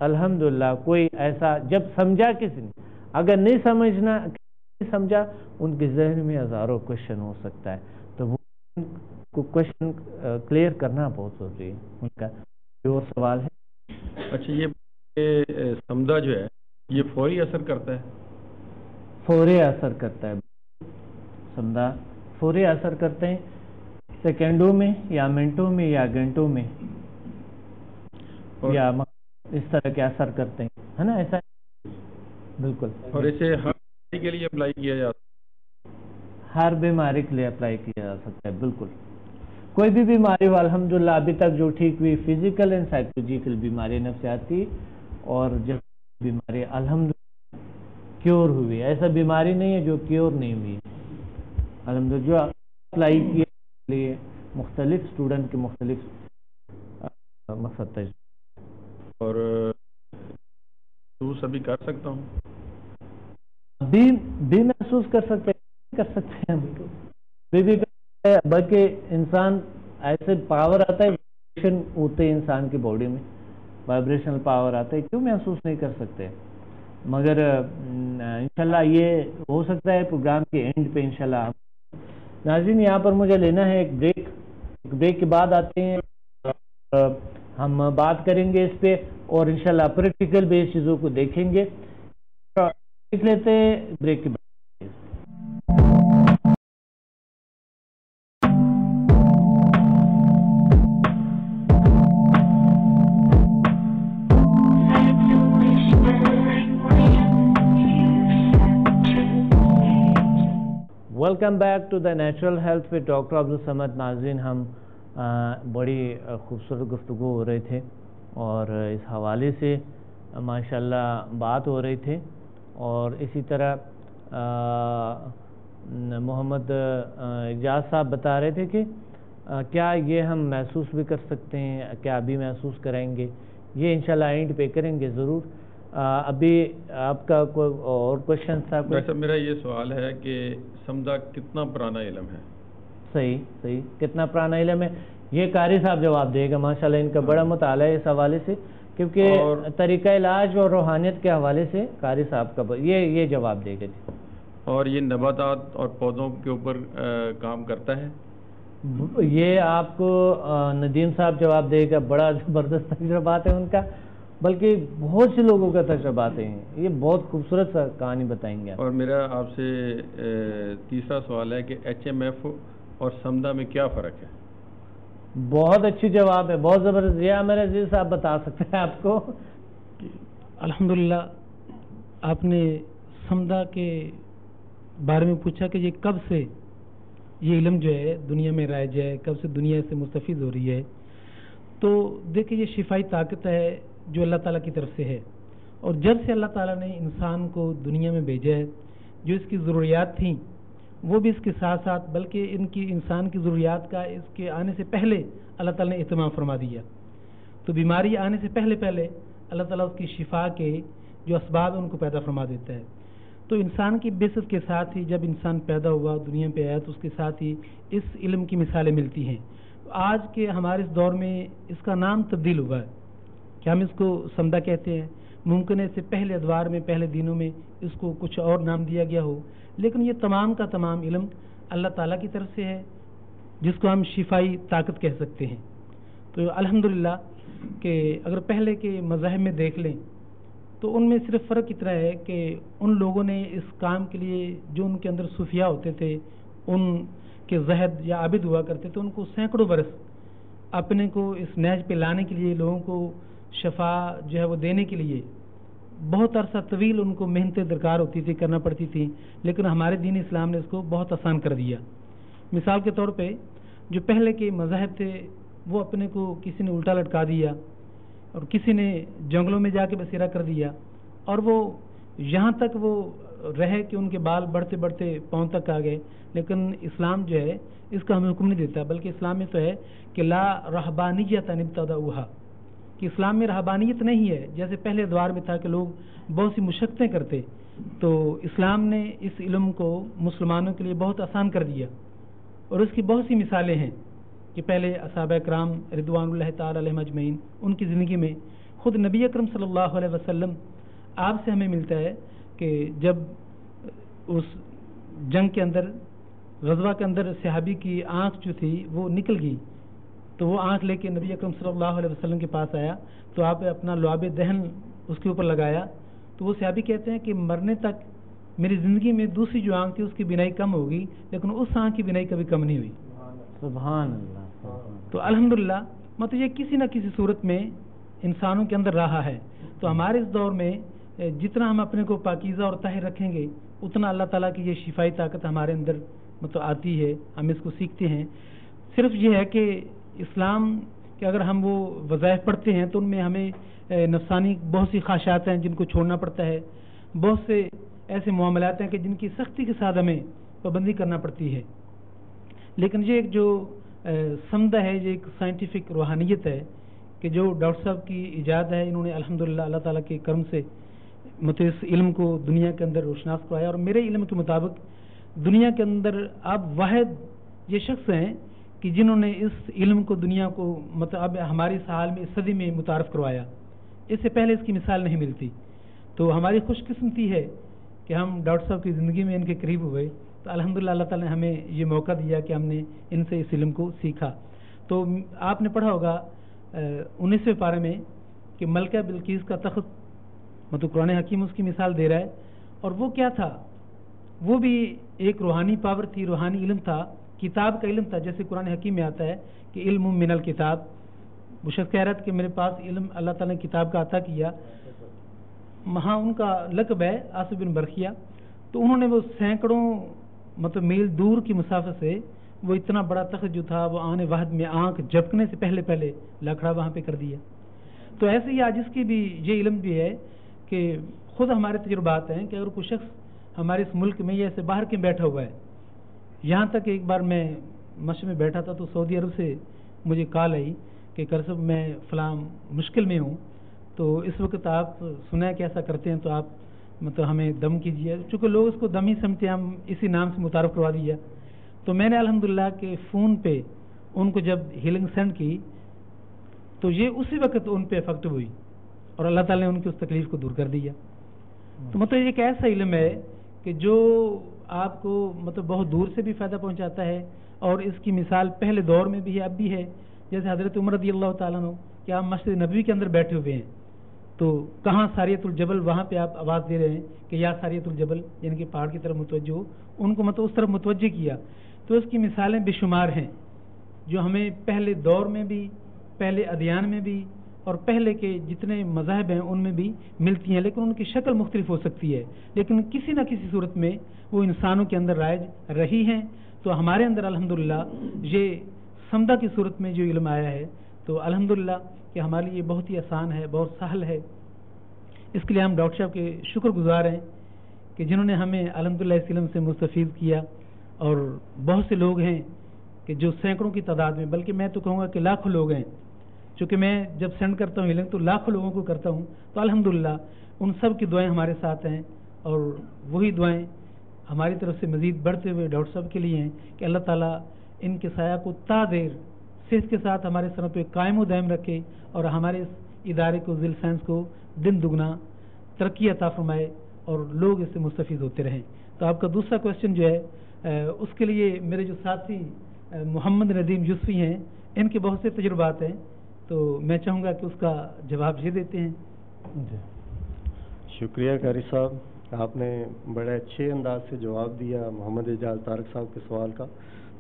الحمدللہ کوئی ایسا جب سمجھا، کسی نے اگر نہیں سمجھا، ان کے ذہن میں ہزاروں کوشچن ہو سکتا ہے، تو وہ کو کوشچن کلیئر کرنا بہت ضروری ہے۔ ان کا جو سوال ہے، اچھا یہ سمدہ جو ہے یہ فوری اثر کرتا ہے؟ فوری اثر کرتا ہے، سمدہ فوری اثر کرتے ہیں، سیکنڈوں میں یا منٹوں میں یا گھنٹوں میں، یا اس طرح کے اثر کرتے ہیں، ہے نا؟ ایسا بالکل۔ اور اسے ہر بیماری کے لیے اپلائی کیا جاتا ہے؟ ہر بیماری کے لیے اپلائی کیا جا سکتا ہے، بالکل۔ کوئی بھی بیماری ہو، الحمدللہ ابھی تک جو ٹھیک ہوئی، فزیکل اینڈ سائیکولوجیکل بیماری نفسیاتی، اور جب بیماری الحمدللہ کیور ہوئی، ایسا بیماری نہیں ہے جو کیور نہیں ہوئی، الحمدللہ۔ جو اپلائی کیے لیے مختلف اسٹوڈنٹ کے مختلف مقصد تجربے، اور محسوس ابھی کر سکتا ہوں، بھی محسوس کر سکتے ہیں بھی بلکہ انسان ایسے پاور آتا ہے، وائبریشن ہوتے ہیں انسان کی باڈی میں، وائبریشنل پاور آتا ہے، کیوں محسوس نہیں کر سکتے؟ مگر انشاءاللہ یہ ہو سکتا ہے پروگرام کے اینڈ پہ انشاءاللہ۔ ناظرین یہاں پر مجھے لینا ہے ایک بریک کے بعد آتے ہیں، ہم بات کریں گے اس پہ، اور انشاءاللہ پریکٹیکل بیس چیزوں کو دیکھیں گے۔ دیکھ لیتے ہیں بریک کے بعد۔ Welcome back to the natural health with doctor Abdussamad. ناظرین ہم بڑی خوبصورت گفتگو ہو رہے تھے، اور اس حوالے سے ماشاءاللہ بات ہو رہی تھی، اور اسی طرح محمد اعجاز صاحب بتا رہے تھے کہ کیا یہ ہم محسوس بھی کر سکتے ہیں، کیا ابھی محسوس کریں گے؟ یہ انشاءاللہ اینڈ پہ کریں گے ضرور۔ ابھی آپ کا کوئی اور کوشچن تھا؟ ڈاکٹر صاحب میرا یہ سوال ہے کہ سمدہ کتنا پرانا علم ہے؟ صحیح، کتنا پرانا علم ہے یہ قاری صاحب جواب دے گا، ماشاءاللہ ان کا بڑا مطالعہ ہے اس حوالے سے، کیونکہ طریقہ علاج اور روحانیت کے حوالے سے قاری صاحب کا یہ جواب دے گا جی۔ اور یہ نباتات اور پودوں کے اوپر کام کرتا ہے؟ یہ آپ کو ندیم صاحب جواب دے گا، بڑا زبردست تجربات ہے ان کا، بلکہ بہت سے لوگوں کا تجربات ہیں، یہ بہت خوبصورت سا کہانی بتائیں گے۔ اور میرا آپ سے تیسرا سوال ہے کہ ایچ ایم ایف اور سمدہ میں کیا فرق ہے؟ بہت اچھی جواب ہے، بہت زبردست۔ یہ میرے عزیز صاحب بتا سکتے ہیں آپ کو۔ الحمدللہ آپ نے سمدہ کے بارے میں پوچھا کہ یہ کب سے یہ علم جو ہے دنیا میں رائج ہے، کب سے دنیا سے مستفید ہو رہی ہے؟ تو دیکھیں یہ شفائی طاقت ہے جو اللہ تعالیٰ کی طرف سے ہے، اور جب سے اللہ تعالیٰ نے انسان کو دنیا میں بھیجا ہے، جو اس کی ضروریات تھیں وہ بھی اس کے ساتھ ساتھ بلکہ ان کی انسان کی ضروریات کا اس کے آنے سے پہلے اللہ تعالیٰ نے اہتمام فرما دیا. تو بیماری آنے سے پہلے اللہ تعالیٰ اس کی شفا کے جو اسباب ان کو پیدا فرما دیتا ہے. تو انسان کی بعثت کے ساتھ ہی جب انسان پیدا ہوا دنیا پہ آیا تو اس کے ساتھ ہی اس علم کی مثالیں ملتی ہیں. آج کے ہمارے اس دور میں اس کا نام تبدیل ہوا ہے کہ ہم اس کو سمدہ کہتے ہیں. ممکن ہے اس سے پہلے ادوار میں پہلے دنوں میں اس کو کچھ اور نام دیا گیا ہو، لیکن یہ تمام کا تمام علم اللہ تعالیٰ کی طرف سے ہے جس کو ہم شفائی طاقت کہہ سکتے ہیں. تو الحمدللہ کہ اگر پہلے کے مذاہب میں دیکھ لیں تو ان میں صرف فرق اتنا ہے کہ ان لوگوں نے اس کام کے لیے جو ان کے اندر صوفیاء ہوتے تھے، ان کے زہد یا عابد ہوا کرتے تھے، ان کو سینکڑوں برس اپنے کو اس نہج پہ لانے کے لیے، لوگوں کو شفا جو ہے وہ دینے کے لیے بہت عرصہ طویل ان کو محنتیں درکار ہوتی تھی، کرنا پڑتی تھی. لیکن ہمارے دین اسلام نے اس کو بہت آسان کر دیا. مثال کے طور پہ جو پہلے کے مذاہب تھے وہ اپنے کو کسی نے الٹا لٹکا دیا اور کسی نے جنگلوں میں جا کے بسیرا کر دیا، اور وہ یہاں تک وہ رہے کہ ان کے بال بڑھتے بڑھتے پاؤں تک آ گئے. لیکن اسلام جو ہے اس کا ہمیں حکم نہیں دیتا، بلکہ اسلام میں تو ہے کہ لا رہبانیت ابتدعوها، کہ اسلام میں رہبانیت نہیں ہے. جیسے پہلے دور میں تھا کہ لوگ بہت سی مشقتیں کرتے، تو اسلام نے اس علم کو مسلمانوں کے لیے بہت آسان کر دیا. اور اس کی بہت سی مثالیں ہیں کہ پہلے صحابہ کرام رضوان اللہ تعالی علیہم اجمعین ان کی زندگی میں خود نبی اکرم صلی اللہ علیہ وسلم آپ سے ہمیں ملتا ہے کہ جب اس جنگ کے اندر، غزوہ کے اندر صحابی کی آنکھ جو تھی وہ نکل گئی، تو وہ آنکھ لے کے نبی اکرم صلی اللہ علیہ وسلم کے پاس آیا، تو آپ نے اپنا لعاب دہن اس کے اوپر لگایا. تو وہ صحابی کہتے ہیں کہ مرنے تک میری زندگی میں دوسری جو آنکھ تھی اس کی بینائی کم ہوگی، لیکن اس آنکھ کی بینائی کبھی کم نہیں ہوئی. سبحان اللہ. تو الحمدللہ مطلب یہ کسی نہ کسی صورت میں انسانوں کے اندر رہا ہے. تو ہمارے اس دور میں جتنا ہم اپنے کو پاکیزہ اور طاہر رکھیں گے اتنا اللہ تعالیٰ کی یہ شفائی طاقت ہمارے اندر مطلب آتی ہے، ہم اس کو سیکھتے ہیں. صرف یہ ہے کہ اسلام کہ اگر ہم وہ وظائف پڑھتے ہیں تو ان میں ہمیں نفسانی بہت سی خواہشات ہیں جن کو چھوڑنا پڑتا ہے، بہت سے ایسے معاملات ہیں کہ جن کی سختی کے ساتھ ہمیں پابندی کرنا پڑتی ہے. لیکن یہ ایک جو سمدہ ہے، یہ ایک سائنٹیفک روحانیت ہے کہ جو ڈاکٹر صاحب کی ایجاد ہے، انہوں نے الحمدللہ اللہ تعالیٰ کے کرم سے مطلب اس علم کو دنیا کے اندر روشناس کرایا. اور میرے علم کے مطابق دنیا کے اندر آپ واحد یہ شخص ہیں کہ جنہوں نے اس علم کو دنیا کو مطلب اب ہماری اس حال میں اس صدی میں متعارف کروایا. اس سے پہلے اس کی مثال نہیں ملتی. تو ہماری خوش قسمتی ہے کہ ہم ڈاکٹر صاحب کی زندگی میں ان کے قریب ہوئے. تو الحمدللہ اللہ تعالیٰ نے ہمیں یہ موقع دیا کہ ہم نے ان سے اس علم کو سیکھا. تو آپ نے پڑھا ہوگا 19ویں پارے میں کہ ملکہ بلقیس کا تخت مطلب قرآن حکیم اس کی مثال دے رہا ہے. اور وہ کیا تھا؟ وہ بھی ایک روحانی پاور تھی، روحانی علم تھا، کتاب کا علم تھا. جیسے قرآن حکیم میں آتا ہے کہ علم من الکتاب، وہ شخص کہہ رہا تھا کہ میرے پاس علم اللہ تعالیٰ نے کتاب کا عطا کیا. وہاں ان کا لقب ہے آصف بن برخیہ. تو انہوں نے وہ سینکڑوں مطلب میل دور کی مسافت سے وہ اتنا بڑا تخت جو تھا وہ آنے واحد میں آنکھ جھپکنے سے پہلے لکڑا وہاں پہ کر دیا. تو ایسے ہی آج اس کی بھی یہ علم بھی ہے کہ خود ہمارے تجربات ہیں کہ اگر کوئی شخص ہمارے اس ملک میں یا ایسے باہر کے بیٹھا ہوا ہے، یہاں تک ایک بار میں مسجد میں بیٹھا تھا تو سعودی عرب سے مجھے کال آئی کہ کرسب میں فلاں مشکل میں ہوں، تو اس وقت آپ سنا ہے کہ ایسا کرتے ہیں تو آپ مطلب ہمیں دم کیجیے. چونکہ لوگ اس کو دم ہی سمجھتے ہیں، ہم اسی نام سے متعارف کروا دیا. تو میں نے الحمدللہ کہ فون پہ ان کو جب ہیلنگ سینڈ کی تو یہ اسی وقت ان پہ افیکٹ ہوئی اور اللہ تعالیٰ نے ان کی اس تکلیف کو دور کر دیا. تو مطلب یہ ایک ایسا علم ہے کہ جو آپ کو مطلب بہت دور سے بھی فائدہ پہنچاتا ہے. اور اس کی مثال پہلے دور میں بھی ہے، اب بھی ہے. جیسے حضرت عمر رضی اللہ تعالیٰ عنہ کہ آپ مسجد نبوی کے اندر بیٹھے ہوئے ہیں تو کہاں ساریت الجبل، وہاں پہ آپ آواز دے رہے ہیں کہ یا ساریت الجبل، یعنی کہ پہاڑ کی طرف متوجہ ہو، ان کو مطلب اس طرف متوجہ کیا. تو اس کی مثالیں بے شمار ہیں جو ہمیں پہلے دور میں بھی، پہلے ادیان میں بھی اور پہلے کے جتنے مذاہب ہیں ان میں بھی ملتی ہیں، لیکن ان کی شکل مختلف ہو سکتی ہے، لیکن کسی نہ کسی صورت میں وہ انسانوں کے اندر رائج رہی ہیں. تو ہمارے اندر الحمدللہ یہ سمدہ کی صورت میں جو علم آیا ہے تو الحمدللہ کہ ہمارے لیے بہت ہی آسان ہے، بہت سہل ہے. اس کے لیے ہم ڈاکٹر صاحب کے شکر گزار ہیں کہ جنہوں نے ہمیں الحمدللہ اس علم سے مستفید کیا. اور بہت سے لوگ ہیں کہ جو سینکڑوں کی تعداد میں، بلکہ میں تو کہوں گا کہ لاکھوں لوگ ہیں، چونکہ میں جب سینڈ کرتا ہوں ہیلنگ تو لاکھوں لوگوں کو کرتا ہوں، تو الحمدللہ ان سب کی دعائیں ہمارے ساتھ ہیں، اور وہی دعائیں ہماری طرف سے مزید بڑھتے ہوئے ڈاکٹر صاحب کے لیے ہیں کہ اللہ تعالیٰ ان کے سایہ کو تا دیر صحت کے ساتھ ہمارے سروں پہ قائم و دائم رکھے، اور ہمارے اس ادارے کو، ذیل سائنس کو دن دگنا ترقی عطا فرمائے اور لوگ اس سے مستفید ہوتے رہیں۔ تو آپ کا دوسرا کویشچن جو ہے اس کے لیے میرے جو ساتھی محمد ندیم یوسفی ہیں، ان کے بہت سے تجربات ہیں، تو میں چاہوں گا کہ اس کا جواب یہ دیتے ہیں۔ جی شکریہ قاری صاحب، آپ نے بڑے اچھے انداز سے جواب دیا محمد اعجاز طارق صاحب کے سوال کا۔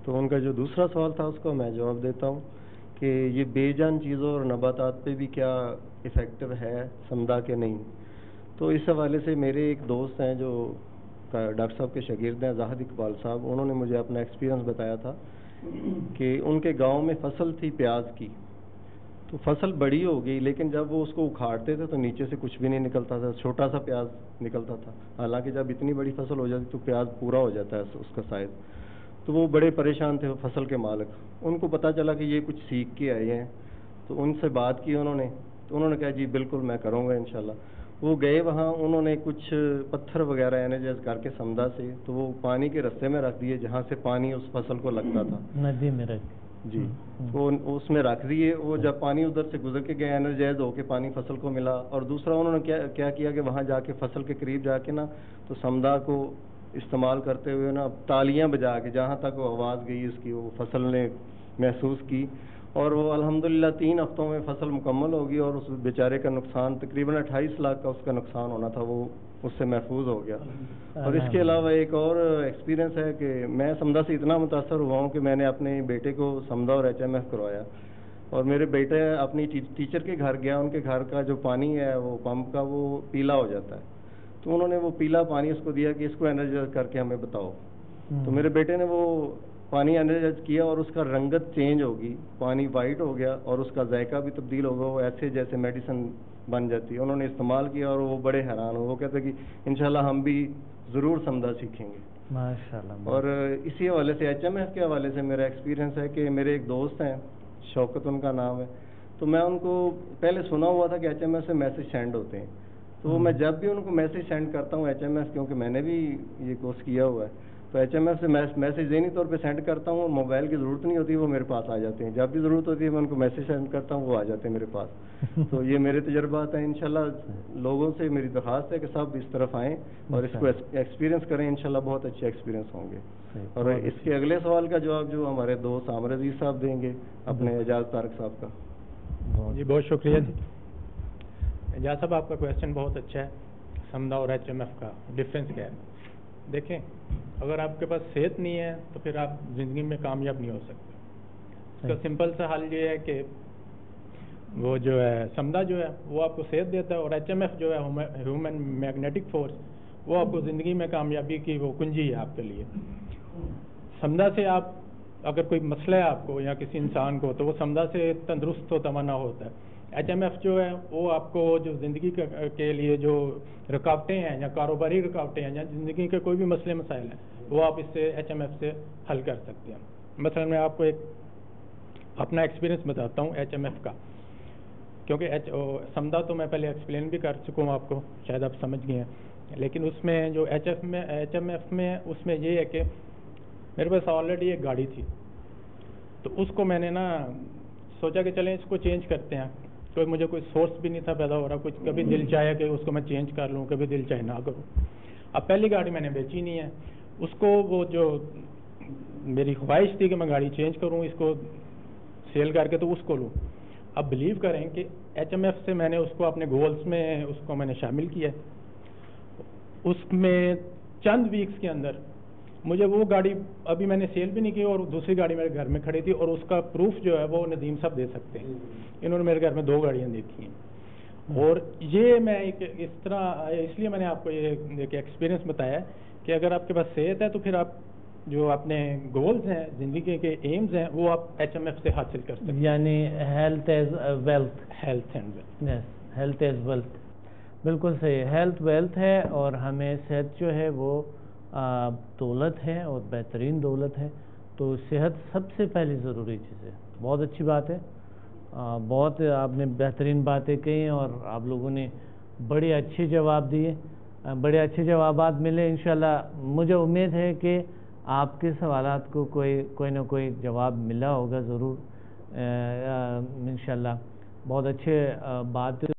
تو ان کا جو دوسرا سوال تھا اس کو میں جواب دیتا ہوں کہ یہ بے جان چیزوں اور نباتات پہ بھی کیا افیکٹو ہے سمدھا کے نہیں۔ تو اس حوالے سے میرے ایک دوست ہیں جو ڈاکٹر صاحب کے شاگرد ہیں، زاہد اقبال صاحب، انہوں نے مجھے اپنا ایکسپیرینس بتایا تھا کہ ان کے گاؤں میں فصل تھی پیاز کی، تو فصل بڑی ہو گئی، لیکن جب وہ اس کو اکھاڑتے تھے تو نیچے سے کچھ بھی نہیں نکلتا تھا، چھوٹا سا پیاز نکلتا تھا، حالانکہ جب اتنی بڑی فصل ہو جاتی تو پیاز پورا ہو جاتا ہے اس کا سائز۔ تو وہ بڑے پریشان تھے فصل کے مالک، ان کو پتہ چلا کہ یہ کچھ سیکھ کے آئے ہیں، تو ان سے بات کی انہوں نے، تو انہوں نے کہا جی بالکل میں کروں گا انشاءاللہ۔ وہ گئے وہاں، انہوں نے کچھ پتھر وغیرہ اینرجائز کر کے سمدھا سے، تو وہ پانی کے رستے میں رکھ دیے جہاں سے پانی اس فصل کو لگتا تھا، ندی میں رکھ جی وہ اس میں رکھ دیے۔ وہ جب پانی ادھر سے گزر کے گئے انرجائز ہو کے پانی فصل کو ملا، اور دوسرا انہوں نے کیا کیا کہ وہاں جا کے فصل کے قریب جا کے نا تو سمدھا کو استعمال کرتے ہوئے نا تالیاں بجا کے جہاں تک وہ آواز گئی اس کی وہ فصل نے محسوس کی، اور وہ الحمدللہ 3 ہفتوں میں فصل مکمل ہوگی، اور اس بیچارے کا نقصان تقریباً 28 لاکھ کا اس کا نقصان ہونا تھا وہ اس سے محفوظ ہو گیا۔ اور اس کے علاوہ ایک اور ایکسپیرینس ہے کہ میں سمدھا سے اتنا متاثر ہوا ہوں کہ میں نے اپنے بیٹے کو سمدھا اور HMF کروایا، اور میرے بیٹے اپنی ٹیچر کے گھر گیا، ان کے گھر کا جو پانی ہے وہ پمپ کا وہ پیلا ہو جاتا ہے، تو انہوں نے وہ پیلا پانی اس کو دیا کہ اس کو انرجائز کر کے ہمیں بتاؤ، تو میرے بیٹے نے وہ پانی انرجائز کیا اور اس کا رنگت چینج ہوگی، پانی وائٹ ہو گیا اور اس کا ذائقہ بھی تبدیل ہوگا، وہ ایسے جیسے میڈیسن بن جاتی ہے۔ انہوں نے استعمال کیا اور وہ بڑے حیران ہو، وہ کہتے کہ انشاءاللہ ہم بھی ضرور سمدھا سیکھیں گے ماشاءاللہ۔ اور اسی حوالے سے HMF کے حوالے سے میرا ایکسپیرینس ہے کہ میرے ایک دوست ہیں، شوکت ان کا نام ہے، تو میں ان کو پہلے سنا ہوا تھا کہ HMF سے میسج سینڈ ہوتے ہیں، تو میں جب بھی ان کو میسج سینڈ کرتا ہوں HMF، کیونکہ میں نے بھی یہ کورس کیا ہوا ہے، تو HMF سے میسج ذہنی طور پہ سینڈ کرتا ہوں، موبائل کی ضرورت نہیں ہوتی، وہ میرے پاس آ جاتے ہیں، جب بھی ضرورت ہوتی ہے میں ان کو میسج سینڈ کرتا ہوں، وہ آ جاتے ہیں میرے پاس۔ تو یہ میرے تجربات ہیں، انشاءاللہ لوگوں سے میری درخواست ہے کہ سب اس طرف آئیں اور اس کو ایکسپیرینس کریں، انشاءاللہ بہت اچھے ایکسپیرینس ہوں گے۔ اور اس کے اگلے سوال کا جواب جو ہمارے دوست عامر عزیز صاحب دیں گے اپنے اعجاز طارق صاحب کا۔ جی بہت شکریہ جی اعجاز صاحب، آپ کا کویشچن بہت اچھا ہے۔ سمدھا اور HMF کا ڈفرینس کیا ہے؟ دیکھیں، اگر آپ کے پاس صحت نہیں ہے تو پھر آپ زندگی میں کامیاب نہیں ہو سکتے۔ اس کا سمپل سا حل یہ ہے کہ وہ جو ہے سمدھا جو ہے وہ آپ کو صحت دیتا ہے، اور HMF جو ہے ہیومن میگنیٹک فورس، وہ آپ کو زندگی میں کامیابی کی وہ کنجی ہے آپ کے لیے۔ سمدھا سے آپ اگر کوئی مسئلہ ہے آپ کو یا کسی انسان کو، تو وہ سمدھا سے تندرست و توانا ہوتا ہے۔ HMF جو ہے وہ آپ کو جو زندگی کے لیے جو رکاوٹیں ہیں یا کاروباری رکاوٹیں ہیں یا زندگی کے کوئی بھی مسئلے مسائل ہیں، وہ آپ اس سے HMF سے حل کر سکتے ہیں۔ مثلا میں آپ کو ایک اپنا ایکسپیرینس بتاتا ہوں HMF کا، کیونکہ سمدھا تو میں پہلے ایکسپلین بھی کر چکا ہوں آپ کو، شاید آپ سمجھ گئے ہیں، لیکن اس میں جو HMF میں اس میں یہ ہے کہ میرے پاس آلریڈی ایک گاڑی تھی، تو اس کو میں نے نا سوچا کہ چلیں اس کو چینج کرتے ہیں، تو مجھے کوئی سورس بھی نہیں تھا پیدا ہو رہا، کچھ کبھی دل چاہے کہ اس کو میں چینج کر لوں، کبھی دل چاہے نہ کروں۔ اب پہلی گاڑی میں نے بیچی نہیں ہے، اس کو وہ جو میری خواہش تھی کہ میں گاڑی چینج کروں، اس کو سیل کر کے تو اس کو لوں۔ اب بلیو کریں کہ HMF سے میں نے اس کو اپنے گولز میں اس کو میں نے شامل کیا، اس میں چند ویکس کے اندر مجھے وہ گاڑی ابھی میں نے سیل بھی نہیں کی، اور دوسری گاڑی میرے گھر میں کھڑی تھی، اور اس کا پروف جو ہے وہ ندیم صاحب دے سکتے ہیں، انہوں نے میرے گھر میں 2 گاڑیاں دیکھی ہیں۔ اور یہ میں ایک اس طرح اس لیے میں نے آپ کو یہ ایک ایکسپیرینس بتایا ہے کہ اگر آپ کے پاس صحت ہے تو پھر آپ جو اپنے گولز ہیں، زندگی کے ایمز ہیں، وہ آپ HMF سے حاصل کر سکتے ہیں، یعنی health as wealth. Health and wealth, yes, health as wealth, بالکل صحیح، ہیلتھ ویلتھ ہے، اور ہمیں صحت جو ہے وہ دولت ہے اور بہترین دولت ہے، تو صحت سب سے پہلی ضروری چیز ہے۔ بہت اچھی بات ہے، بہت آپ نے بہترین باتیں کہی ہیں اور آپ لوگوں نے بڑے اچھے جواب دیے، بڑے اچھے جوابات ملے۔ انشاءاللہ مجھے امید ہے کہ آپ کے سوالات کو کوئی نہ کوئی جواب ملا ہوگا ضرور، انشاءاللہ بہت اچھے بات ہے۔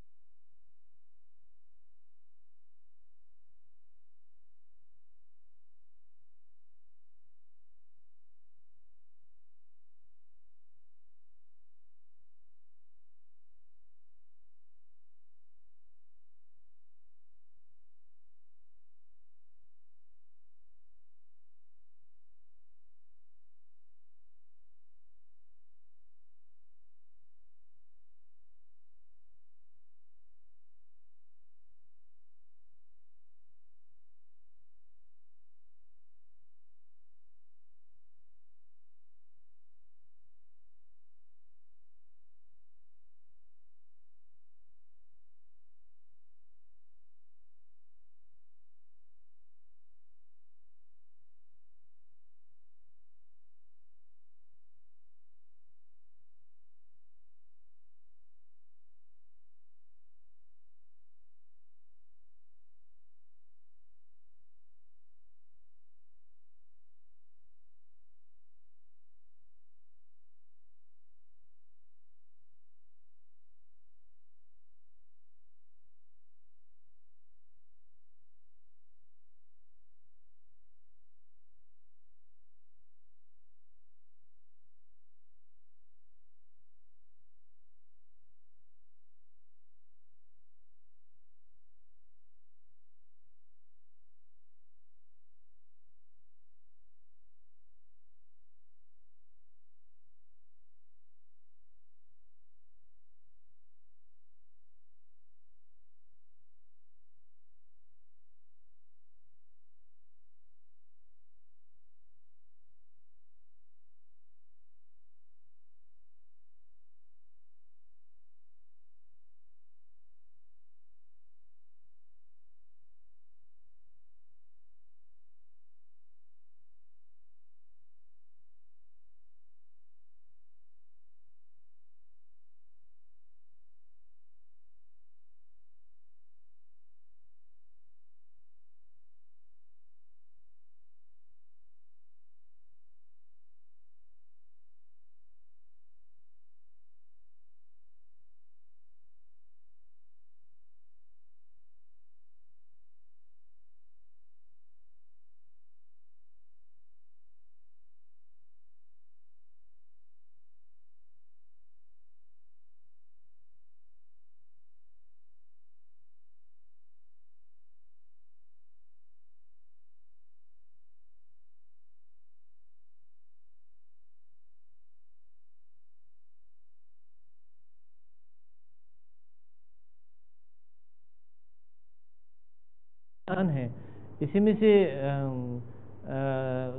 اسی میں سے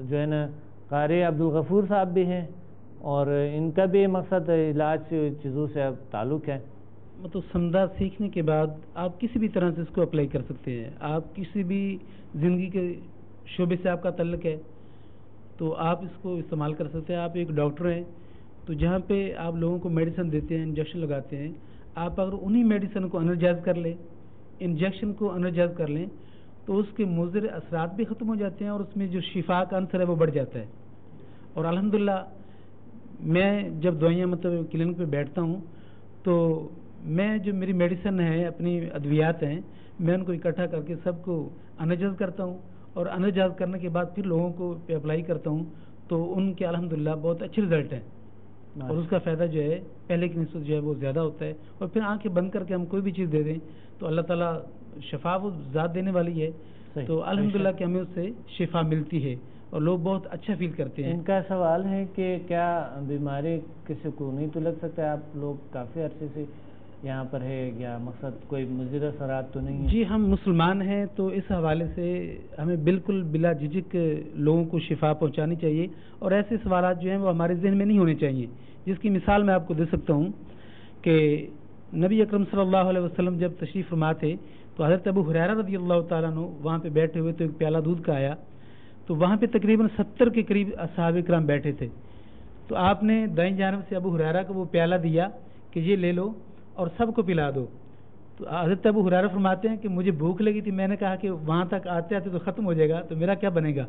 جو ہے نا قاری عبدالغفور صاحب بھی ہیں اور ان کا بھی مقصد علاج چیزوں سے تعلق ہے۔ مطلب سمدھا سیکھنے کے بعد آپ کسی بھی طرح سے اس کو اپلائی کر سکتے ہیں، آپ کسی بھی زندگی کے شعبے سے آپ کا تعلق ہے تو آپ اس کو استعمال کر سکتے ہیں۔ آپ ایک ڈاکٹر ہیں تو جہاں پہ آپ لوگوں کو میڈیسن دیتے ہیں، انجیکشن لگاتے ہیں، آپ اگر انہی میڈیسن کو انرجائز کر لیں، انجیکشن کو انرجائز کر لیں تو اس کے مضر اثرات بھی ختم ہو جاتے ہیں اور اس میں جو شفا کا عنصر ہے وہ بڑھ جاتا ہے۔ اور الحمدللہ میں جب دوائیاں مطلب کلینک پہ بیٹھتا ہوں تو میں جو میری میڈیسن ہے، اپنی ادویات ہیں، میں ان کو اکٹھا کر کے سب کو انرجائز کرتا ہوں اور انرجائز کرنے کے بعد پھر لوگوں کو پہ اپلائی کرتا ہوں تو ان کے الحمدللہ بہت اچھے رزلٹ ہیں اور اس کا فائدہ جو ہے پہلے کی نسبت جو ہے وہ زیادہ ہوتا ہے۔ اور پھر آنکھیں بند کر کے ہم کوئی بھی چیز دے دیں تو اللہ تعالیٰ شفا وہ ذات دینے والی ہے، تو الحمدللہ کہ ہمیں اس سے شفا ملتی ہے اور لوگ بہت اچھا فیل کرتے ہیں۔ ان کا سوال ہے کہ کیا بیماری کسی کو نہیں تو لگ سکتا ہے؟ آپ لوگ کافی عرصے سے یہاں پر ہے، یا مقصد کوئی مضر اثرات تو نہیں ہے؟ جی ہم مسلمان ہیں تو اس حوالے سے ہمیں بالکل بلا جھجک لوگوں کو شفا پہنچانی چاہیے اور ایسے سوالات جو ہیں وہ ہمارے ذہن میں نہیں ہونے چاہیے، جس کی مثال میں آپ کو دے سکتا ہوں کہ نبی اکرم صلی اللہ علیہ وسلم جب تشریف فرما تھے تو حضرت ابو ہریرہ رضی اللہ تعالیٰ عنہ وہاں پہ بیٹھے ہوئے تو ایک پیالہ دودھ کا آیا تو وہاں پہ تقریباً 70 کے قریب صحابہ کرام بیٹھے تھے. تو آپ نے دائیں جانب سے ابو ہریرہ کو وہ پیالہ دیا کہ یہ لے لو اور سب کو پلا دو. تو حضرت ابو ہریرہ فرماتے ہیں کہ مجھے بھوک لگی تھی, میں نے کہا کہ وہاں تک آتے آتے تو ختم ہو جائے گا, تو میرا کیا بنے گا.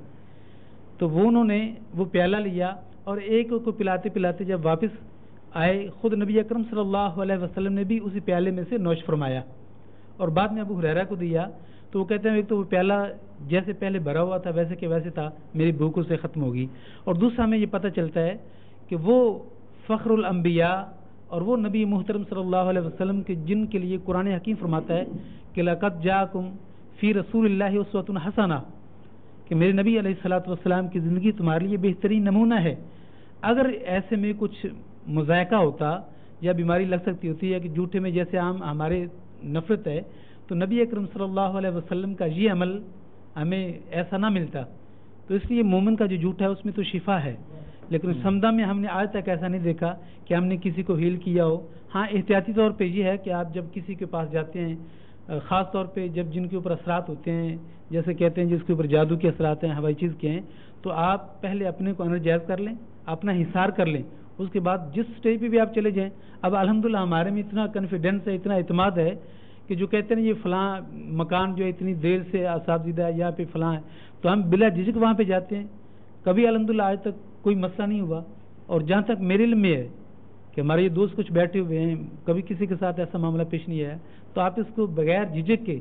تو انہوں نے وہ پیالہ لیا اور ایک کو پلاتے پلاتے جب واپس آئے, خود نبی اکرم صلی اللہ علیہ وسلم نے بھی اسی پیالے میں سے نوش فرمایا اور بعد میں ابو ہریرہ کو دیا. تو وہ کہتے ہیں ایک تو وہ پیالہ جیسے پہلے بھرا ہوا تھا ویسے کہ ویسے تھا, میری بھوک سے ختم ہوگی. اور دوسرا ہمیں یہ پتہ چلتا ہے کہ وہ فخر الانبیاء اور وہ نبی محترم صلی اللہ علیہ وسلم کے جن کے لیے قرآن حکیم فرماتا ہے کہ لقد جاءکم فی رسول اللہ اسوۃ حسنہ, کہ میرے نبی علیہ الصلوۃ والسلام کی زندگی تمہارے لیے بہترین نمونہ ہے. اگر ایسے میں کچھ مذائقہ ہوتا یا بیماری لگ سکتی ہوتی ہے کہ جھوٹے میں جیسے عام ہمارے نفرت ہے, تو نبی اکرم صلی اللہ علیہ وسلم کا یہ عمل ہمیں ایسا نہ ملتا. تو اس لیے مومن کا جو جھوٹ ہے اس میں تو شفا ہے. لیکن سمدہ میں ہم نے آج تک ایسا نہیں دیکھا کہ ہم نے کسی کو ہیل کیا ہو. ہاں احتیاطی طور پہ یہ ہے کہ آپ جب کسی کے پاس جاتے ہیں, خاص طور پہ جب جن کے اوپر اثرات ہوتے ہیں, جیسے کہتے ہیں جس کے اوپر جادو کے اثرات ہیں, ہوائی چیز کے ہیں, تو آپ پہلے اپنے کو انرجائز کر لیں, اپنا حصار کر لیں. اس کے بعد جس سٹیج پہ بھی آپ چلے جائیں. اب الحمدللہ ہمارے میں اتنا کانفیڈنس ہے, اتنا اعتماد ہے کہ جو کہتے ہیں یہ فلاں مکان جو اتنی دیر سے اساتذہ ہے یا پہ فلاں ہے, تو ہم بلا جھجک وہاں پہ جاتے ہیں. کبھی الحمدللہ آج تک کوئی مسئلہ نہیں ہوا. اور جہاں تک میرے علم میں ہے کہ ہمارے یہ دوست کچھ بیٹھے ہوئے ہیں, کبھی کسی کے ساتھ ایسا معاملہ پیش نہیں آیا. تو آپ اس کو بغیر جھجک کے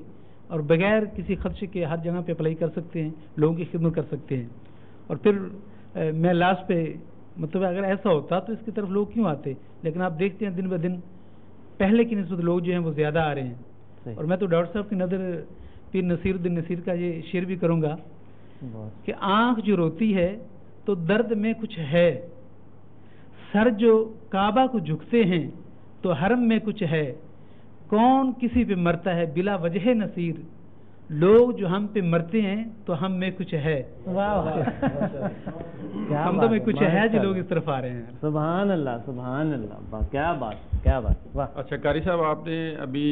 اور بغیر کسی خدشے کے ہر جگہ پہ اپلائی کر سکتے ہیں, لوگوں کی خدمت کر سکتے ہیں. اور پھر میں لاسٹ پہ مطلب اگر ایسا ہوتا تو اس کی طرف لوگ کیوں آتے, لیکن آپ دیکھتے ہیں دن بہ دن پہلے کی نسبت لوگ جو ہیں وہ زیادہ آ رہے ہیں. اور میں تو ڈاکٹر صاحب کی نظر پیر نصیر الدین نصیر کا یہ شعر بھی کروں گا کہ آنکھ جو روتی ہے تو درد میں کچھ ہے, سر جو کعبہ کو جھکتے ہیں تو حرم میں کچھ ہے, کون کسی پہ مرتا ہے بلا وجہ نصیر, لوگ جو ہم پہ مرتے ہیں تو ہم میں کچھ ہے. ہم تو میں کچھ ہے جو لوگ اس طرف آ رہے ہیں. سبحان اللہ سبحان اللہ, کیا بات کیا بات. واہ. اچھا قاری صاحب, آپ نے ابھی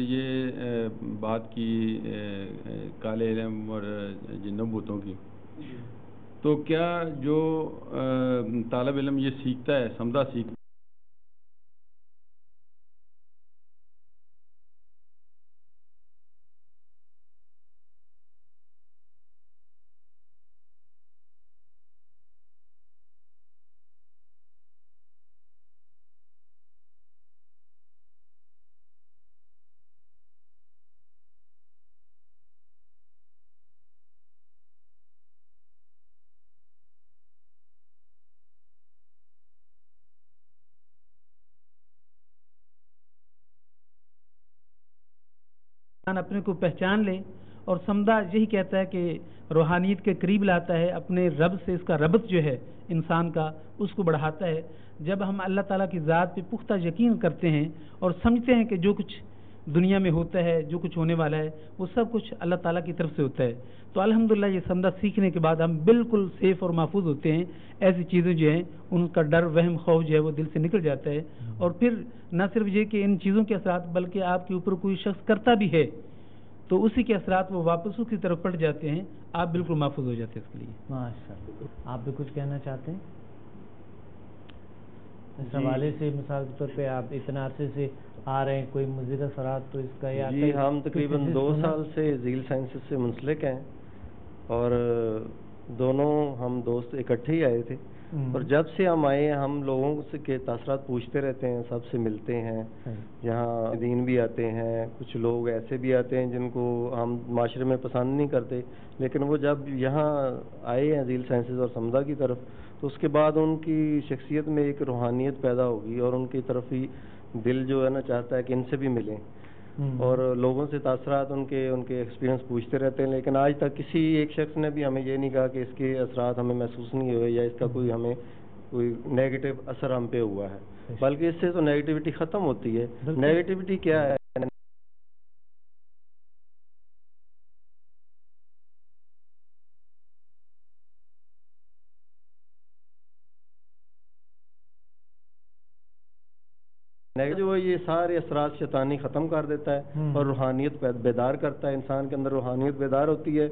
یہ بات کی کالے علم اور جنوں بوتوں کی, تو کیا جو طالب علم یہ سیکھتا ہے, سمدہ سیکھتا اپنے کو پہچان لے, اور سمدہ یہی کہتا ہے کہ روحانیت کے قریب لاتا ہے, اپنے رب سے اس کا ربط جو ہے انسان کا اس کو بڑھاتا ہے. جب ہم اللہ تعالیٰ کی ذات پہ پختہ یقین کرتے ہیں اور سمجھتے ہیں کہ جو کچھ دنیا میں ہوتا ہے, جو کچھ ہونے والا ہے, وہ سب کچھ اللہ تعالیٰ کی طرف سے ہوتا ہے, تو الحمدللہ یہ سمدہ سیکھنے کے بعد ہم بالکل سیف اور محفوظ ہوتے ہیں. ایسی چیزیں جو ہیں ان کا ڈر وہم خوف جو ہے وہ دل سے نکل جاتا ہے. اور پھر نہ صرف یہ کہ ان چیزوں کے اثرات, بلکہ آپ کے اوپر کوئی شخص کرتا بھی ہے تو اسی کے اثرات وہ واپس اس کی طرف پڑ جاتے ہیں, آپ بالکل محفوظ ہو جاتے ہیں اس کے لیے. ماشاءاللہ. آپ بھی کچھ کہنا چاہتے ہیں اس حوالے سے؟ مثال کے طور پہ آپ اتنا عرصے سے آ رہے ہیں, کوئی مزید اثرات تو اس کا یہ جی, ہم تقریباً 2 سال سے ذیل سائنسز سے منسلک ہیں, اور دونوں ہم دوست اکٹھے ہی آئے تھے. اور جب سے ہم آئے ہیں ہم لوگوں سے کے تاثرات پوچھتے رہتے ہیں, سب سے ملتے ہیں. یہاں دین بھی آتے ہیں, کچھ لوگ ایسے بھی آتے ہیں جن کو ہم معاشرے میں پسند نہیں کرتے, لیکن وہ جب یہاں آئے ہیں ذیل سائنسز اور سمدہ کی طرف, تو اس کے بعد ان کی شخصیت میں ایک روحانیت پیدا ہوگی, اور ان کی طرف ہی دل جو ہے نا چاہتا ہے کہ ان سے بھی ملیں, اور لوگوں سے تاثرات ان کے ایکسپیرینس پوچھتے رہتے ہیں. لیکن آج تک کسی ایک شخص نے بھی ہمیں یہ نہیں کہا کہ اس کے اثرات ہمیں محسوس نہیں ہوئے یا اس کا ہمیں کوئی نیگیٹو اثر ہم پہ ہوا ہے, بلکہ اس سے تو نیگیٹیوٹی ختم ہوتی ہے. نیگیٹیوٹی کیا ہے؟ جو یہ سارے اثرات شیطانی ختم کر دیتا ہے اور روحانیت بیدار کرتا ہے. انسان کے اندر روحانیت بیدار ہوتی ہے,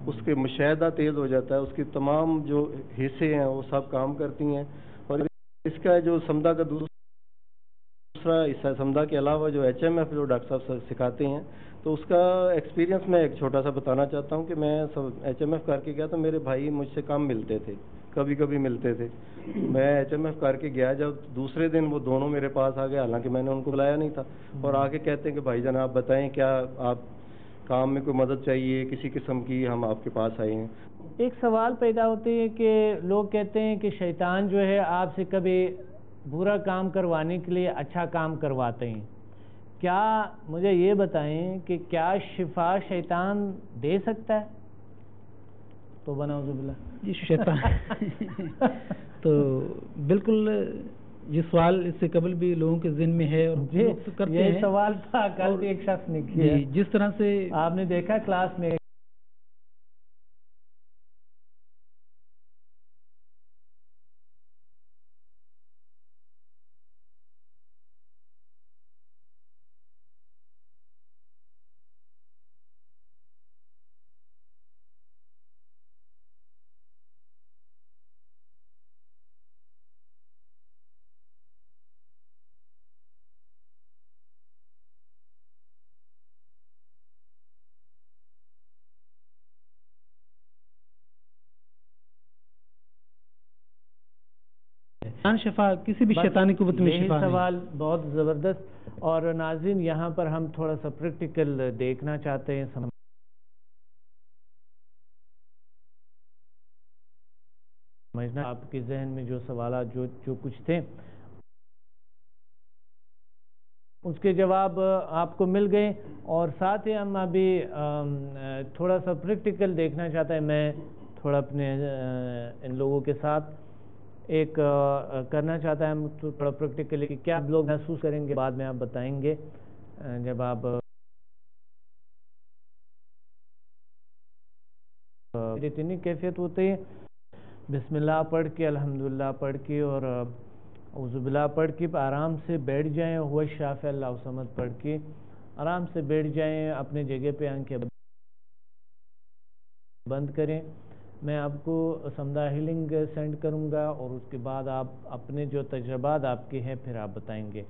اس کے مشاہدہ تیز ہو جاتا ہے، اس کی تمام جو حصے ہیں وہ سب کام کرتی ہیں. اور اس کا جو سمدہ کا دوسرا حصہ، سمدہ کے علاوہ جو ایچ ایم ایف جو ڈاکٹر صاحب سکھاتے ہیں، تو اس کا ایکسپیرینس میں ایک چھوٹا سا بتانا چاہتا ہوں کہ میں ایچ ایم ایف کر کے گیا تو میرے بھائی مجھ سے کم ملتے تھے، کبھی کبھی ملتے تھے. میں ایچ ایم ایف کر کے گیا، جب دوسرے دن وہ دونوں میرے پاس آ گئے، حالانکہ میں نے ان کو بلایا نہیں تھا، اور آ کے کہتے ہیں کہ بھائی جان آپ بتائیں کیا آپ کام میں کوئی مدد چاہیے کسی قسم کی، ہم آپ کے پاس آئے ہیں. ایک سوال پیدا ہوتی ہے کہ لوگ کہتے ہیں کہ شیطان جو ہے آپ سے کبھی برا کام کروانے کے لیے اچھا کام کرواتے ہیں. کیا مجھے یہ بتائیں کہ کیا شفا شیطان دے سکتا ہے؟ تو بناؤ باللہ جی شیطان تو بالکل یہ سوال اس سے قبل بھی لوگوں کے ذہن میں ہے اور لوگ تو کرتے ہیں. یہ سوال تھا کل بھی ایک شخص نے کیا. جی جس طرح سے آپ نے دیکھا کلاس میں شفا کسی بھی شیطانی قوت میں یہی شفا نہیں. سوال بہت زبردست. اور ناظرین یہاں پر ہم تھوڑا سا پریکٹیکل دیکھنا چاہتے ہیں، سمجھنا آپ کے ذہن میں جو سوالات جو کچھ تھے اس کے جواب آپ کو مل گئے. اور ساتھ ہی ہم ابھی تھوڑا سا پریکٹیکل دیکھنا چاہتا ہے. میں تھوڑا اپنے ان لوگوں کے ساتھ ایک کرنا چاہتا ہے، ہم تھوڑا پریکٹیکلی کہ کیا لوگ محسوس کریں گے، بعد میں آپ بتائیں گے جب آپ اتنی کیفیت ہوتی ہے. بسم اللہ پڑھ کے، الحمدللہ پڑھ کے اور اعوذ باللہ پڑھ کے آرام سے بیٹھ جائیں. هو الشافی اللہ الصمد پڑھ کے آرام سے بیٹھ جائیں، اپنے جگہ پہ آنکھیں بند کریں. میں آپ کو سمدہ ہیلنگ سینڈ کروں گا اور اس کے بعد آپ اپنے جو تجربات آپ کے ہیں پھر آپ بتائیں گے.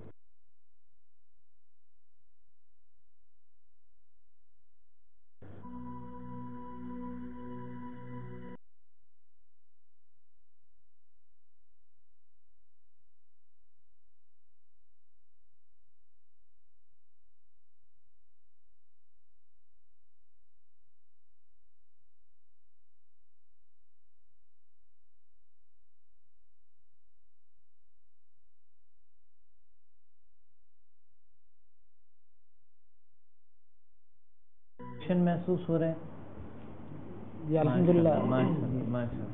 محسوس ہو رہے ہیں؟ جی الحمدللہ ماشاءاللہ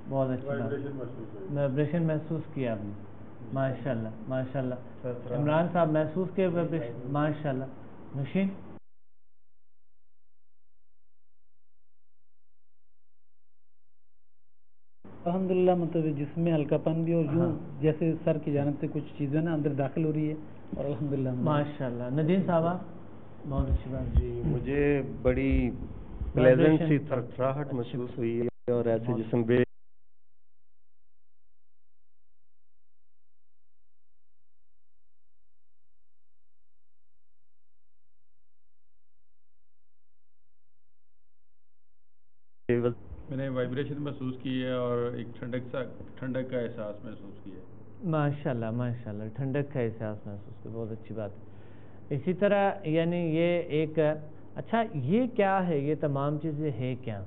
بہت اچھی بات. وائبریشن محسوس کیا آپ نے؟ ماشاءاللہ ماشاءاللہ. عمران صاحب محسوس کیا وائبریشن؟ ماشاءاللہ. نشین الحمدللہ مطلب جسم میں ہلکا پن بھی، اور یوں جیسے سر کی جانب سے کچھ چیزیں نا اندر داخل ہو رہی ہے، اور الحمدللہ ماشاءاللہ. ندیم صاحب بہت اچھی بات. جی مجھے بڑی پلیزنٹ سی تھرتھراہٹ محسوس ہوئی ہے، اور ایسے جسم بے میں نے وائبریشن محسوس کی ہے اور ایک ٹھنڈک کا احساس محسوس کیا ہے. ماشاءاللہ ماشاءاللہ. ٹھنڈک کا احساس محسوس کیا، بہت اچھی بات. اسی طرح یعنی یہ ایک اچھا یہ کیا ہے، یہ تمام چیزیں ہے کیا،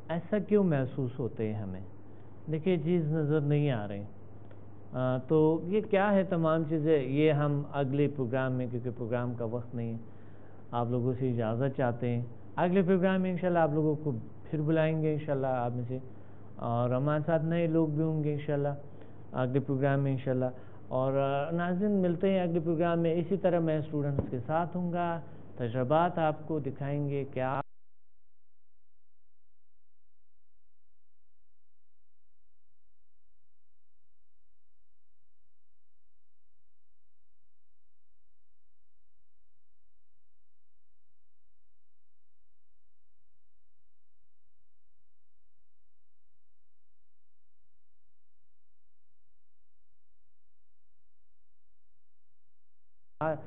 ایسا کیوں محسوس ہوتے ہیں ہمیں؟ دیکھیے چیز نظر نہیں آ رہی، تو یہ کیا ہے تمام چیزیں، یہ ہم اگلے پروگرام میں، کیونکہ پروگرام کا وقت نہیں ہے، آپ لوگوں سے اجازت چاہتے ہیں. اگلے پروگرام میں انشاءاللہ آپ لوگوں کو پھر بلائیں گے انشاءاللہ آپ میں سے، اور ہمارے ساتھ نئے لوگ بھی ہوں گے انشاءاللہ اگلے پروگرام میں انشاءاللہ. اور ناظرین ملتے ہیں اگلے پروگرام میں. اسی طرح میں اسٹوڈنٹس کے ساتھ ہوں گا، تجربات آپ کو دکھائیں گے کیا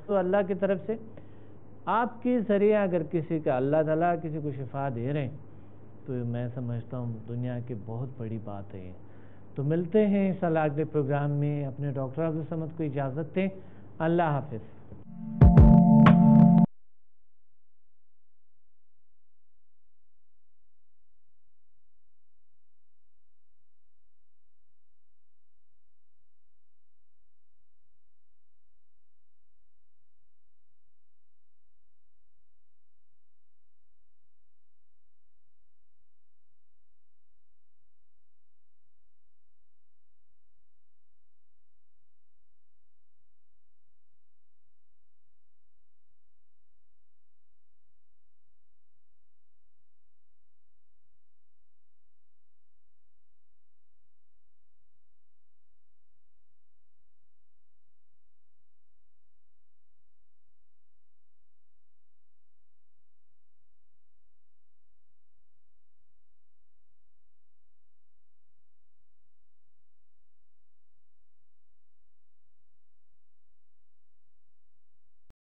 تو اللہ کی طرف سے آپ کے ذریعہ اگر کسی کا اللہ تعالیٰ کسی کو شفا دے رہے ہیں تو میں سمجھتا ہوں دنیا کی بہت بڑی بات ہے۔ تو ملتے ہیں اس اگلے پروگرام میں، اپنے ڈاکٹر عبدالصمد کو اجازت دیں، اللہ حافظ۔